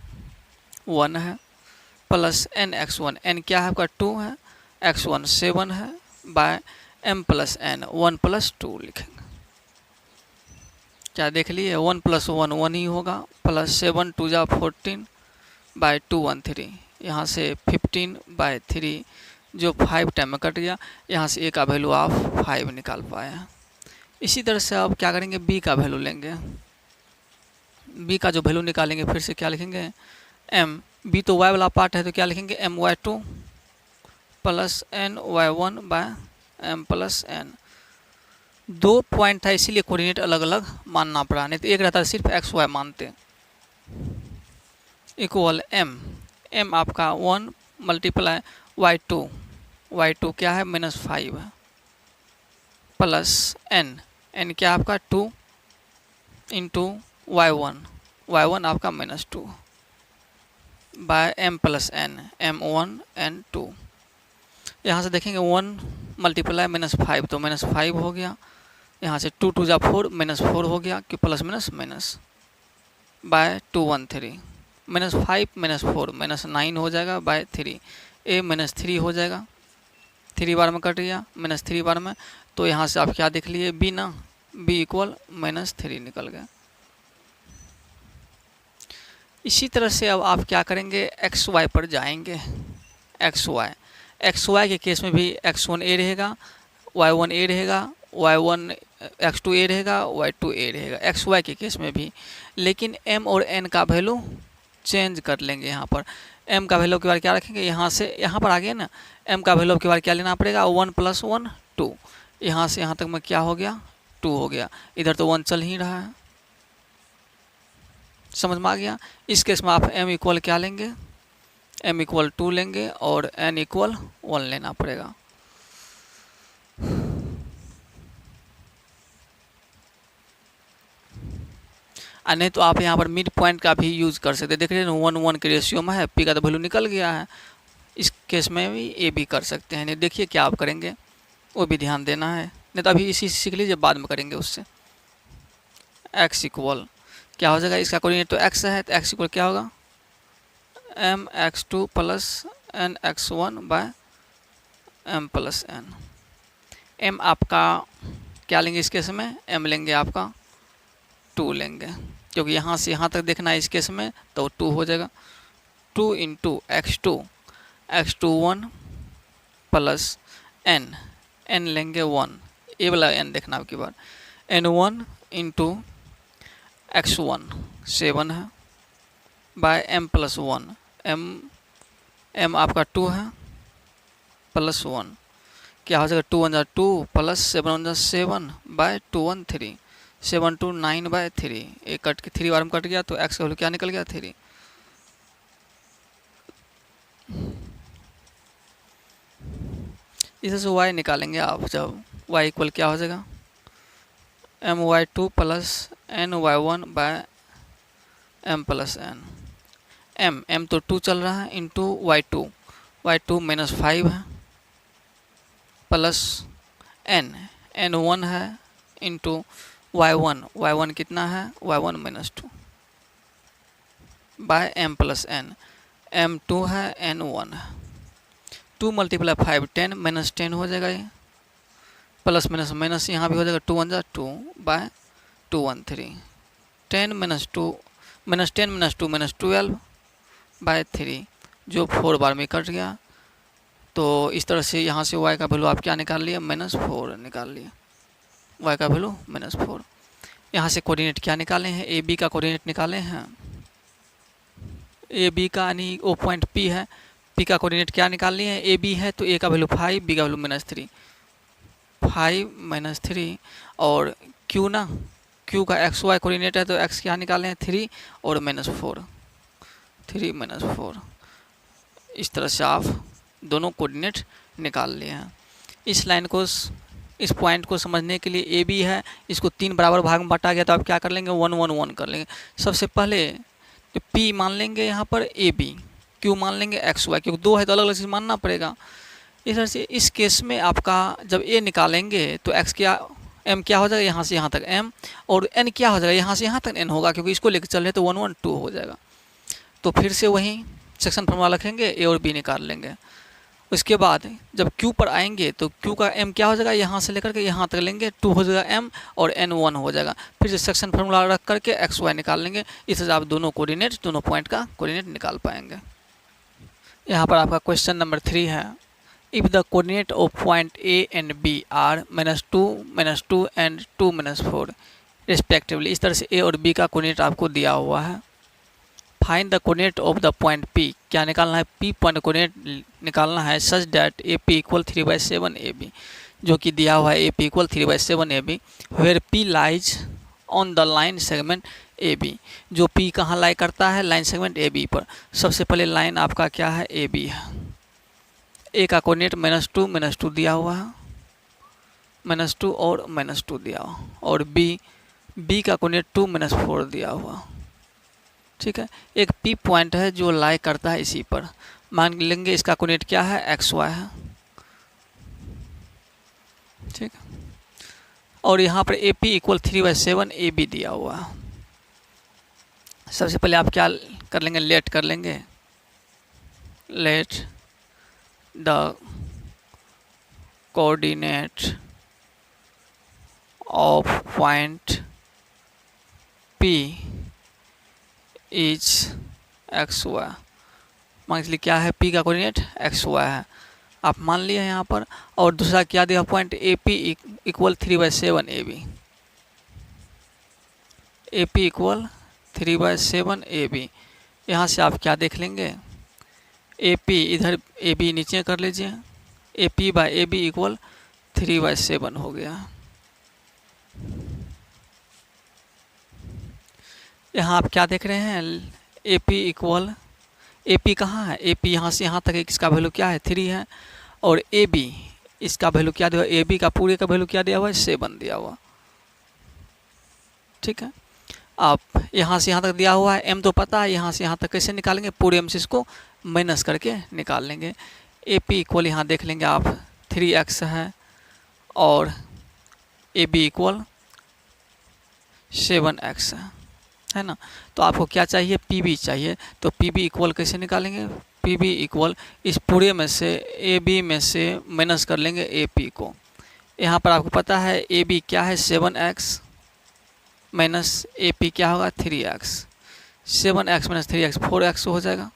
1 है, प्लस nx1, n क्या है आपका? 2 है, x1 7 है, m + n 1 + 2 लिखेंगे। क्या देख लिए? 1 + 1 1 ही होगा, प्लस 7 2 × 14/2 1 3, यहाँ से 15/3 जो 5 टाइम में कट गया। यहाँ से ए का वैल्यू आप 5 निकाल पाए हैं। इसी तरह से आप क्या करेंगे? बी का वैल्यू लेंगे। बी का जो वैल्यू निकालेंगे, फिर से क्या लिखेंगे? m, बी तो y वाला पार्ट है, तो क्या लिखेंगे? my2 + ny1/m + n। 2 पॉइंट था, इसीलिए कोऑर्डिनेट अलग अलग मानना पड़ा, नहीं तो एक रहता है सिर्फ एक्स वाई मानते। इक्वल m आपका 1 × y2 क्या है? -5 है, प्लस n क्या आपका? 2 × y1 आपका -2 m + n m1 n2। यहाँ से देखेंगे 1 × -5 तो -5 हो गया। यहाँ से 2 2 × 4 -4 हो गया, कि प्लस -/2 1 3 -5 -4 -9 हो जाएगा /3। a -3 हो जाएगा, 3 बार में कट गया, -3 बार में। तो यहाँ से आप क्या देख लिए? b ना, b = -3 निकल गया। इसी तरह से अब आप क्या करेंगे? एक्स वाई पर जाएंगे। एक्स वाई के केस में भी x1 a रहेगा, y1 a रहेगा, y1 x2 a रहेगा, y2 a रहेगा, एक्स वाई के केस में भी। लेकिन m और n का वैल्यू चेंज कर लेंगे। यहाँ पर m का वैल्यू के बार क्या रखेंगे? यहाँ से यहाँ पर आ गया ना, m का वैल्यू के बार क्या लेना पड़ेगा? 1 + 1 2। यहाँ से यहाँ तक में क्या हो गया? 2 हो गया। इधर तो 1 चल ही रहा है, समझ में आ गया। इस केस में आप m इक्वल क्या लेंगे, m इक्वल 2 लेंगे और n इक्वल 1 लेना पड़ेगा। नहीं तो आप यहाँ पर मिड पॉइंट का भी यूज कर सकते हैं। देख रहे हैं 1:1 के रेशियो में है, p का तो वैल्यू निकल गया है। इस केस में भी ए भी कर सकते हैं। नहीं देखिए क्या आप करेंगे, वो भी ध्यान देना है, नहीं तो अभी इसी सीख लीजिए, बाद में करेंगे उससे। x इक्वल क्या हो जाएगा, इसका कोऑर्डिनेट तो x है, तो x इक्वल क्या होगा, mx2 plus nx1 by m plus n। m आपका क्या लेंगे इस केस में, m लेंगे आपका 2 लेंगे, क्योंकि यहाँ से यहाँ तक देखना है इस केस में, तो 2 हो जाएगा। 2 इंटू x2 1 प्लस n लेंगे 1, ए वाला n देखना आपकी बार, n1 इंटू x1 7 है बाय m प्लस 1, m आपका 2 है प्लस 1, क्या हो जाएगा 2 1 जा 2 प्लस 7 1 जा 7 बाय 2 1 3, 7 2 9 बाय 3, एक कट के 3 बार में कट गया तो x का वैल्यू क्या निकल गया 3। इसे से y निकालेंगे आप, जब y इक्वल क्या हो जाएगा, my2 plus ny1 by m plus n। m तो 2 चल रहा है इंटू y2 माइनस 5 है प्लस n1 है इंटू y1 कितना है, y1 minus 2 by m plus n, m2 है n1 है, 2 मल्टीप्लाई 5 10 माइनस 10 हो जाएगा ये, प्लस माइनस माइनस यहाँ भी हो जाएगा, 2 1 जा 2 by 2 1 3, 10 minus 2 minus 10 minus 2 minus 12 by 3, जो 4 बार में कट गया। तो इस तरह से यहाँ से y का वैल्यू आप क्या निकाल लिए, -4 निकाल लिए, y का वैल्यू -4। यहाँ से कोऑर्डिनेट क्या निकाले हैं, ए बी का कोऑर्डिनेट निकाले हैं, ए बी का यानी वो पॉइंट P है, P का कोऑर्डिनेट क्या निकाल लिए हैं, ए बी है तो a का वैल्यू 5, b का वैल्यू -3, 5 -3 और q ना, q का एक्स वाई कोऑर्डिनेट है तो x क्या निकाले हैं 3 और -4, 3 -4। इस तरह से आप दोनों कोऑर्डिनेट निकाल लिए हैं। इस लाइन को, इस पॉइंट को समझने के लिए ए बी है, इसको 3 बराबर भाग में बांटा गया तो आप क्या कर लेंगे, 1 1 1 कर लेंगे। सबसे पहले तो P मान लेंगे यहाँ पर ए बी, Q मान लेंगे एक्स वाई, क्योंकि 2 है तो अलग अलग चीज़ मानना पड़ेगा। इस तरह से इस केस में आपका जब A निकालेंगे तो x क्या, m क्या हो जाएगा, यहाँ से यहाँ तक m, और n क्या हो जाएगा, यहाँ से यहाँ तक n होगा, क्योंकि इसको लेकर चल रहे तो 1 1 2 हो जाएगा। तो फिर से वही सेक्शन फॉर्मूला रखेंगे, a और b निकाल लेंगे। उसके बाद जब q पर आएंगे तो q का m क्या हो जाएगा, यहाँ से लेकर के यहाँ तक लेंगे, 2 हो जाएगा m और n 1 हो जाएगा। फिर से सेक्शन फार्मूला रख करके x y निकाल लेंगे। इससे आप दोनों कोऑर्डिनेट, दोनों पॉइंट का कोऑर्डिनेट निकाल पाएंगे। यहाँ पर आपका क्वेश्चन नंबर 3 है, if the coordinate of point A and B are -2 and 2 4 respectively। इस तरह से A और B का कोऑर्डिनेट आपको दिया हुआ है। Find the coordinate of the point P, क्या निकालना है, P पॉइंट कोऑर्डिनेट निकालना है such that AP equal 3/7 AB, जो कि दिया हुआ है AP equal 3/7 AB, where P lies on the line segment AB, जो P कहाँ लाई करता है, लाइन सेगमेंट AB पर। सबसे पहले लाइन आपका क्या है, AB है। A का कोऑर्डिनेट -2 दिया हुआ है, -2 और -2 दिया हुआ, और B का कोऑर्डिनेट 2 -4 दिया हुआ। ठीक है, एक P पॉइंट है जो लाई करता है इसी पर, मान लेंगे इसका कोऑर्डिनेट क्या है, XY है। ठीक है, और यहाँ पर AP इक्वल 3/7 AB दिया हुआ है। सबसे पहले आप क्या कर लेंगे, लेट कर लेंगे, late the coordinate of point P is XY। मान लीजिए क्या है, P का कोऑर्डिनेट XY है, आप मान लिए यहाँ पर। और दूसरा क्या दिया, point AP equal 3/7 AB, AP equal 3/7 AB। यहाँ से आप क्या देख लेंगे, AP इधर AB नीचे कर लीजिए, AP बाय AB इक्वल 3/7 हो गया। यहाँ आप क्या देख रहे हैं, A P equal, A P कहाँ है, ए पी यहाँ से यहाँ तक इसका वैल्यू क्या है 3 है, और ए बी इसका वैल्यू क्या दिया हुआ, ए बी का पूरे का वैल्यू क्या दिया हुआ है 7 दिया हुआ। ठीक है, आप यहाँ से यहाँ तक दिया हुआ है, एम तो पता है, यहाँ से यहाँ तक कैसे निकालेंगे, पूरे एम से इसको माइनस करके निकाल लेंगे। ए पी इक्वल यहाँ देख लेंगे आप 3x है, और ए बी इक्वल 7x है ना। तो आपको क्या चाहिए, पी बी चाहिए, तो पी बी इक्वल कैसे निकालेंगे, पी बी इक्वल इस पूरे में से ए बी में से माइनस कर लेंगे ए पी को। यहाँ पर आपको पता है ए बी क्या है 7x माइनस ए पी क्या होगा 3x, 7x minus 3x 4x हो जाएगा।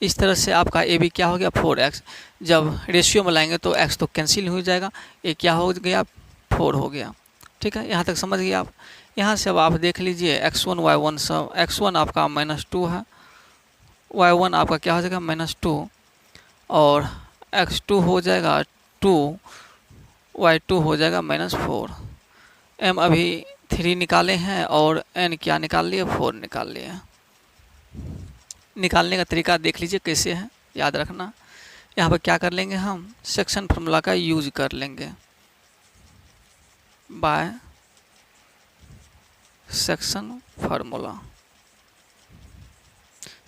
इस तरह से आपका ए बी क्या हो गया 4x, जब रेशियो में लाएंगे तो x तो कैंसिल हो जाएगा, ये क्या हो गया 4 हो गया। ठीक है, यहाँ तक समझ गए आप। यहाँ से अब आप देख लीजिए x1 y1 सब, x1 आपका -2 है, y1 आपका क्या हो जाएगा -2, और x2 हो जाएगा 2, y2 हो जाएगा -4। m अभी 3 निकाले हैं और n क्या निकाल लिए 4 निकाल लिए। निकालने का तरीका देख लीजिए कैसे है, याद रखना। यहाँ पर क्या कर लेंगे, हम सेक्शन फार्मूला का यूज कर लेंगे, by section formula.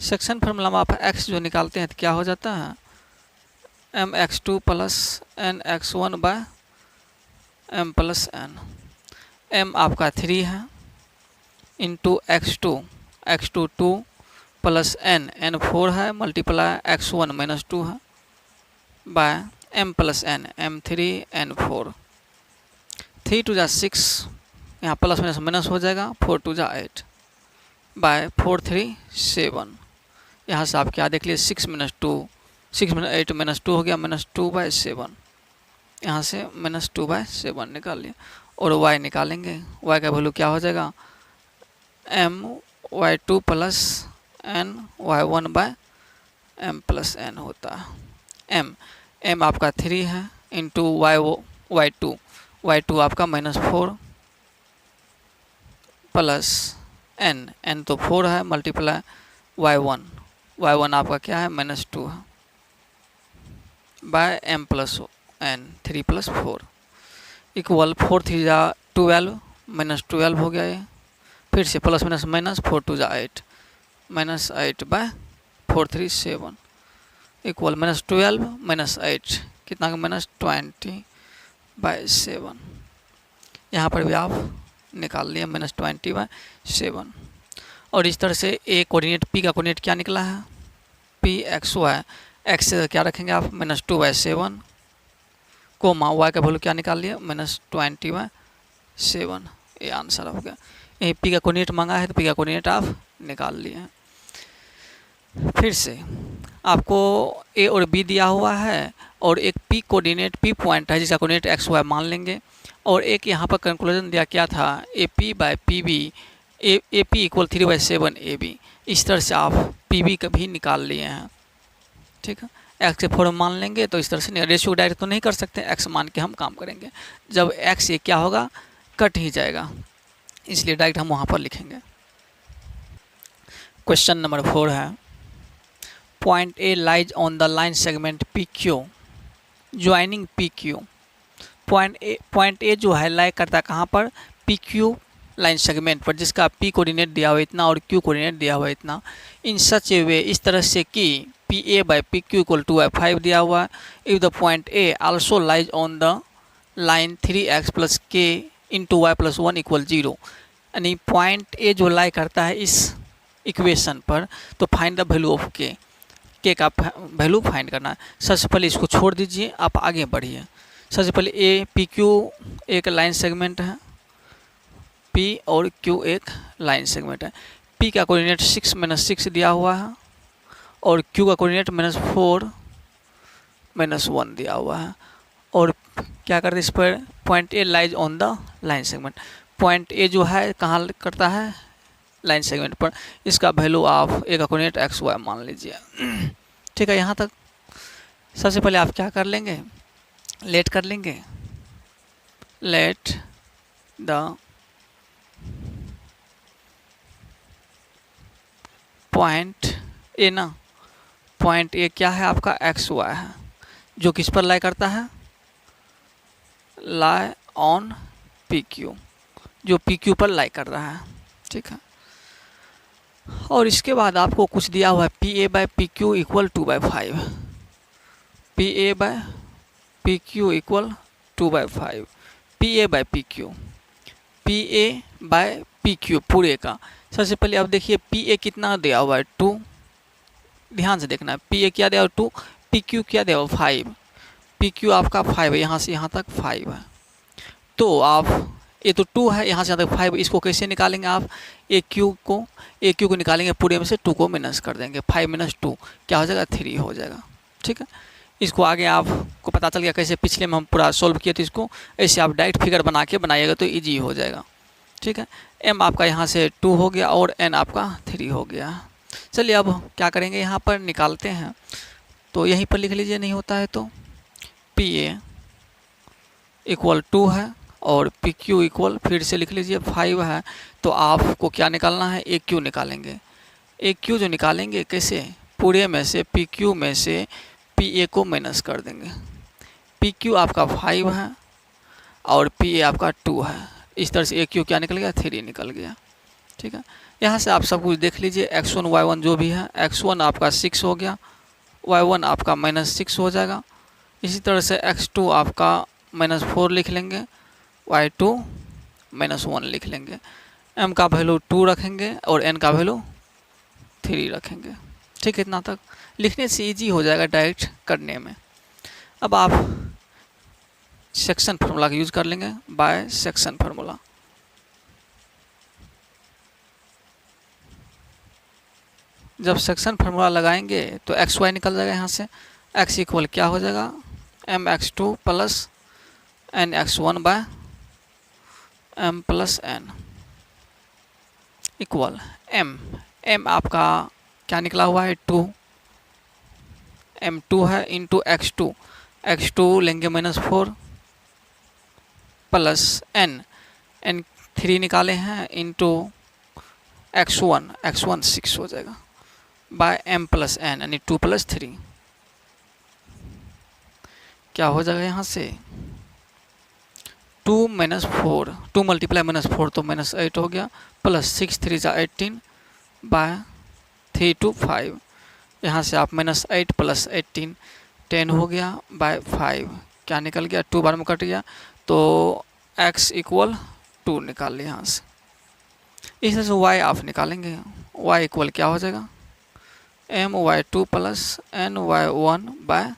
Section formula में आप x जो निकालते हैं तो क्या हो जाता है, mx2 plus nx1 by m plus n। m आपका 3 है into x2, x2 2 plus n 4 है, मल्टीप्लाई x1 -2 है, by m plus n, m3 n4, 3 2 जा 6, यहाँ प्लस माइनस माइनस हो जाएगा, 4 2 जा 8, बाय 4 3 7। यहाँ से आप क्या देख लिए 6 - 2, 6 - 8 -2 हो गया, -2/7। यहाँ से -2/7 निकाल लिया, और y निकालेंगे, y का वैल्यू क्या हो जाएगा m y2 plus n y1 by m plus n होता है। m आपका 3 है इंटू y2 आपका -4 प्लस n तो 4 है, मल्टीप्लाई y1 आपका क्या है -2 है, by m plus n 3 + 4 equal 4 3 जा 12 -12 हो गया ये, फिर से प्लस माइनस माइनस 4 2 जा 8 -8 बाय 4 3 7 इक्वल -12 - 8 कितना का -20/7। यहाँ पर भी आप निकाल लिए -20/7। और इस तरह से ए कोऑर्डिनेट पी का कोऑर्डिनेट क्या निकला है पी एक्स वाई, एक्स से क्या रखेंगे आप -2/7 कोमा वाई का वैल्यू क्या निकाल लिया -20/7। ये आंसर हो गया। यही पी का कोऑर्डिनेट मांगा है तो पी का कोऑर्डिनेट आप निकाल लिए हैं। फिर से आपको ए और बी दिया हुआ है और एक पी कोऑर्डिनेट पी पॉइंट है जिसका कोऑर्डिनेट एक्स वाई मान लेंगे, और एक यहाँ पर कंक्लूजन दिया क्या था A P by P B, A P equal 3/7 A B. इस तरह से आप पी बी का भी निकाल लिए हैं। ठीक है, एक्स के फॉर्म मान लेंगे तो इस तरह से रेशियो डायरेक्ट तो नहीं कर सकते, एक्स मान के हम काम करेंगे। जब एक्स ये क्या होगा कट ही जाएगा, इसलिए डायरेक्ट हम वहाँ पर लिखेंगे। क्वेश्चन नंबर 4 है point A lies on the line segment P Q joining P Q. Point A जो है लाई करता है कहाँ पर पी क्यू लाइन सेगमेंट पर, जिसका पी कोऑर्डिनेट दिया हुआ इतना और क्यू कोऑर्डिनेट दिया हुआ इतना, इन सच ए वे इस तरह से कि P A by P Q equal two 5 दिया हुआ है। If the point A also lies on the line 3x + k into y + 1 = 0, यानी पॉइंट ए जो लाई करता है इस इक्वेशन पर, तो फाइंड द वैल्यू ऑफ के का वैल्यू फाइंड करना है। सबसे पहले इसको छोड़ दीजिए, आप आगे बढ़िए। सबसे पहले ए पी क्यू एक लाइन सेगमेंट है, पी और क्यू एक लाइन सेगमेंट है। पी का कोऑर्डिनेट 6 - 6 दिया हुआ है और क्यू का कोऑर्डिनेट -4 - 1 दिया हुआ है। और क्या करते इस पर point A lies on the line segment, point A जो है कहाँ करता है लाइन सेगमेंट पर, इसका वैल्यू आप ए का कोऑर्डिनेट एक्स वाई मान लीजिए। ठीक है, यहाँ तक सबसे पहले आप क्या कर लेंगे लेट कर लेंगे, लेट द पॉइंट ए ना, पॉइंट ए क्या है आपका एक्स वाई है, जो किस पर लाई करता है, लाई ऑन पी क्यू, जो पी क्यू पर लाई कर रहा है, ठीक है। और इसके बाद आपको कुछ दिया हुआ है P A by P Q equal 2/5, P A by P Q equal 2/5, P A by P Q, P A by P Q पूरे का। सबसे पहले आप देखिए पी ए कितना दिया हुआ है 2, ध्यान से देखना है, पी ए क्या दिया हुआ 2, पी क्यू क्या दिया हुआ 5, पी क्यू आपका 5 है, यहाँ से यहाँ तक 5 है। तो आप ये तो 2 है, यहाँ से यहाँ तक 5, इसको कैसे निकालेंगे आप, ए क्यू को निकालेंगे, पूरे में से 2 को माइनस कर देंगे, 5 - 2 क्या हो जाएगा 3 हो जाएगा, ठीक है। इसको आगे आपको पता चल गया कैसे, पिछले में हम पूरा सॉल्व किए थे इसको, ऐसे आप डायरेक्ट फिगर बना के बनाइएगा तो ईजी हो जाएगा, ठीक है। m आपका यहाँ से 2 हो गया और n आपका 3 हो गया। चलिए अब क्या करेंगे, यहाँ पर निकालते हैं, तो यहीं पर लिख लीजिए, नहीं होता है तो पी ए इक्वल 2 है और पी क्यू इक्वल फिर से लिख लीजिए 5 है। तो आपको क्या निकालना है, ए क्यू निकालेंगे। ए क्यू जो निकालेंगे कैसे, पूरे में से पी क्यू में से पी ए को माइनस कर देंगे। पी क्यू आपका 5 है और पी ए आपका 2 है, इस तरह से ए क्यू क्या निकल गया 3 निकल गया, ठीक है। यहाँ से आप सब कुछ देख लीजिए, x1 y1 जो भी है, x1 आपका 6 हो गया, y1 आपका -6 हो जाएगा। इसी तरह से x2 आपका -4 लिख लेंगे, y2 -1 लिख लेंगे, m का वैल्यू 2 रखेंगे और n का वैल्यू 3 रखेंगे, ठीक है। इतना तक लिखने से इजी हो जाएगा डायरेक्ट करने में। अब आप सेक्शन फार्मूला का यूज कर लेंगे, बाय सेक्शन फार्मूला। जब सेक्शन फार्मूला लगाएंगे तो एक्स वाई निकल जाएगा, यहाँ से x इक्वल क्या हो जाएगा, mx2 plus nx1 by m plus n equal m आपका क्या निकला हुआ है 2, m2 है इंटू x2 लेंगे -4 प्लस n 3 निकाले हैं इंटू x1 6 हो जाएगा बाय m प्लस n यानी 2 + 3 क्या हो जाएगा, यहाँ से 2 - 4 2 × -4 तो -8 हो गया, प्लस 6 3 = 18 बाय 3 to 5, यहाँ से आप -8 + 18 10 हो गया बाय 5, क्या निकल गया 2 बार में कट गया, तो x इक्वल 2 निकाल लिया यहाँ से। इस तरह से y आप निकालेंगे, y इक्वल क्या हो जाएगा, my2 plus ny1 by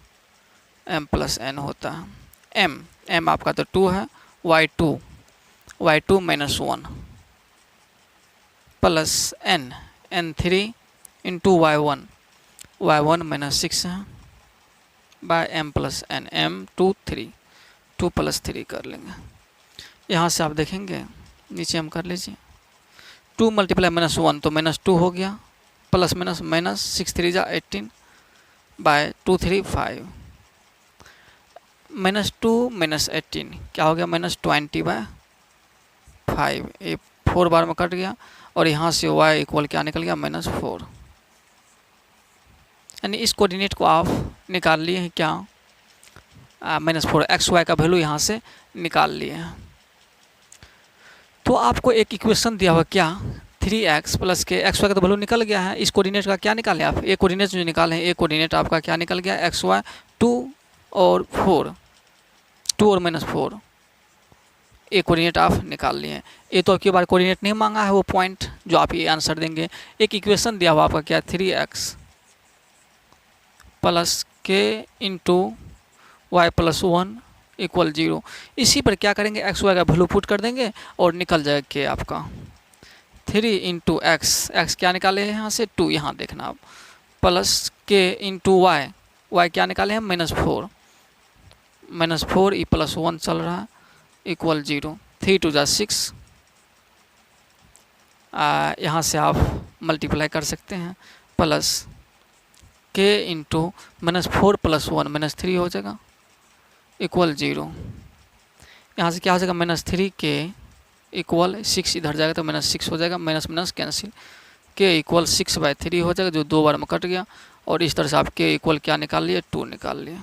m plus n होता है। m आपका तो 2 है, y2 -1 plus n3 into y1 -6 है by m plus n, m2 3 2 + 3 कर लेंगे। यहाँ से आप देखेंगे नीचे हम कर लीजिए, 2 × -1 तो -2 हो गया, प्लस -6 3 = 18 बाय 2 3 5, -2 - 18 क्या हो गया -20 बाय 5, ये 4 बार में कट गया और यहाँ से y इक्वल क्या निकल गया -4, यानी इस कोऑर्डिनेट को आप निकाल लिए हैं क्या, -4 एक्स वाई का वैल्यू यहाँ से निकाल लिए हैं। तो आपको एक इक्वेशन दिया हुआ क्या, 3x प्लस के एक्स वाई का तो वैल्यू निकल गया है, इस कोऑर्डिनेट का क्या निकाले आप, एक कोऑर्डिनेट जो निकाले हैं, एक कोऑर्डिनेट आपका क्या निकल गया एक्स वाई 2 और 4 2 और -4, एक कोऑर्डिनेट आप निकाल लिए। ये तो आपकी बार कोऑर्डिनेट नहीं मांगा है, वो पॉइंट जो आप ये आंसर देंगे। एक इक्वेशन दिया हुआ आपका क्या 3x प्लस के इंटू वाई प्लस 1 इक्वल 0, इसी पर क्या करेंगे एक्स वाई का वैल्यू पुट कर देंगे और निकल जाएगा के आपका 3 इंटू एक्स क्या निकाले हैं यहाँ से 2, यहाँ देखना आप, प्लस के इंटू वाई क्या निकाले हैं -4 -4 प्लस 1 चल रहा है इक्वल 0, 3 2 = 6, यहाँ से आप मल्टीप्लाई कर सकते हैं, प्लस के इंटू -4 + 1 -3 हो जाएगा इक्वल 0, यहाँ से क्या हो जाएगा -3 के इक्वल 6 इधर जाएगा तो -6 हो जाएगा, माइनस माइनस कैंसिल, के इक्वल 6/3 हो जाएगा, जो 2 बार में कट गया। और इस तरह से आप के इक्वल क्या निकाल लिए, 2 निकाल लिए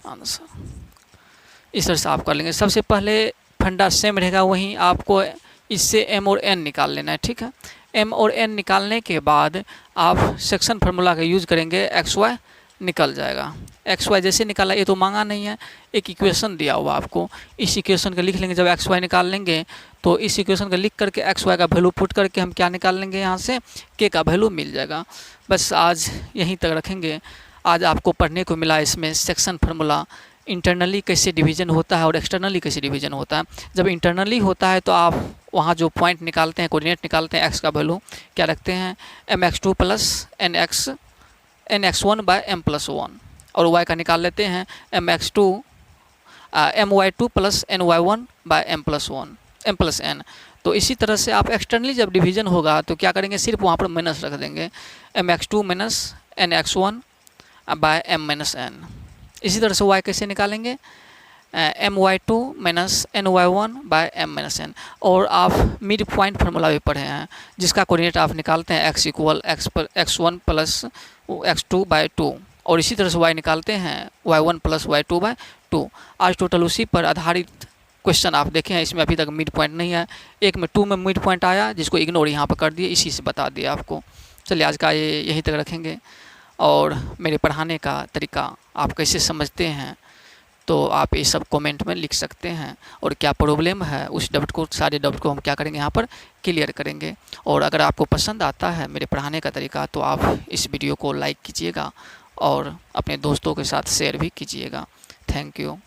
आंसर। इस तरह से आप कर लेंगे। सबसे पहले फंडा सेम रहेगा, वहीं आपको इससे m और n निकाल लेना है, ठीक है। m और n निकालने के बाद आप सेक्शन फार्मूला का यूज़ करेंगे, xy निकल जाएगा। xy जैसे निकाला, ये तो मांगा नहीं है, एक इक्वेशन दिया हुआ आपको, इस इक्वेशन का लिख लेंगे। जब xy निकाल लेंगे तो इस इक्वेशन का लिख करके xy का वैल्यू पुट करके हम क्या निकाल लेंगे, यहाँ से k का वैल्यू मिल जाएगा। बस आज यहीं तक रखेंगे। आज आपको पढ़ने को मिला इसमें सेक्शन फार्मूला, इंटरनली कैसे डिवीज़न होता है और एक्सटर्नली कैसे डिवीज़न होता है। जब इंटरनली होता है तो आप वहाँ जो पॉइंट निकालते हैं, कोऑर्डिनेट निकालते हैं, x का वैल्यू क्या रखते हैं, mx2 प्लस nx1/m+1, और y का निकाल लेते हैं my2 प्लस ny1/m+n। तो इसी तरह से आप एक्सटर्नली जब डिवीज़न होगा तो क्या करेंगे, सिर्फ वहाँ पर माइनस रख देंगे, mx2 - nx1/m-n। इसी तरह से y कैसे निकालेंगे, my2 - ny1/m-n। और आप मिड पॉइंट फार्मूला भी पढ़े हैं, जिसका कोऑर्डिनेट आप निकालते हैं x = x1 + x2/2, और इसी तरह से y निकालते हैं y1 + y2/2। आज टोटल उसी पर आधारित क्वेश्चन आप देखें हैं। इसमें अभी तक मिड पॉइंट नहीं है, एक में 2 में मिड पॉइंट आया, जिसको इग्नोर यहाँ पर कर दिए, इसी से बता दिया आपको। चलिए आज का ये यहीं तक रखेंगे। और मेरे पढ़ाने का तरीका आप कैसे समझते हैं तो आप ये सब कमेंट में लिख सकते हैं, और क्या प्रॉब्लम है उस डाउट को, सारे डाउट को हम क्या करेंगे, यहाँ पर क्लियर करेंगे। और अगर आपको पसंद आता है मेरे पढ़ाने का तरीका तो आप इस वीडियो को लाइक कीजिएगा और अपने दोस्तों के साथ शेयर भी कीजिएगा। Thank you.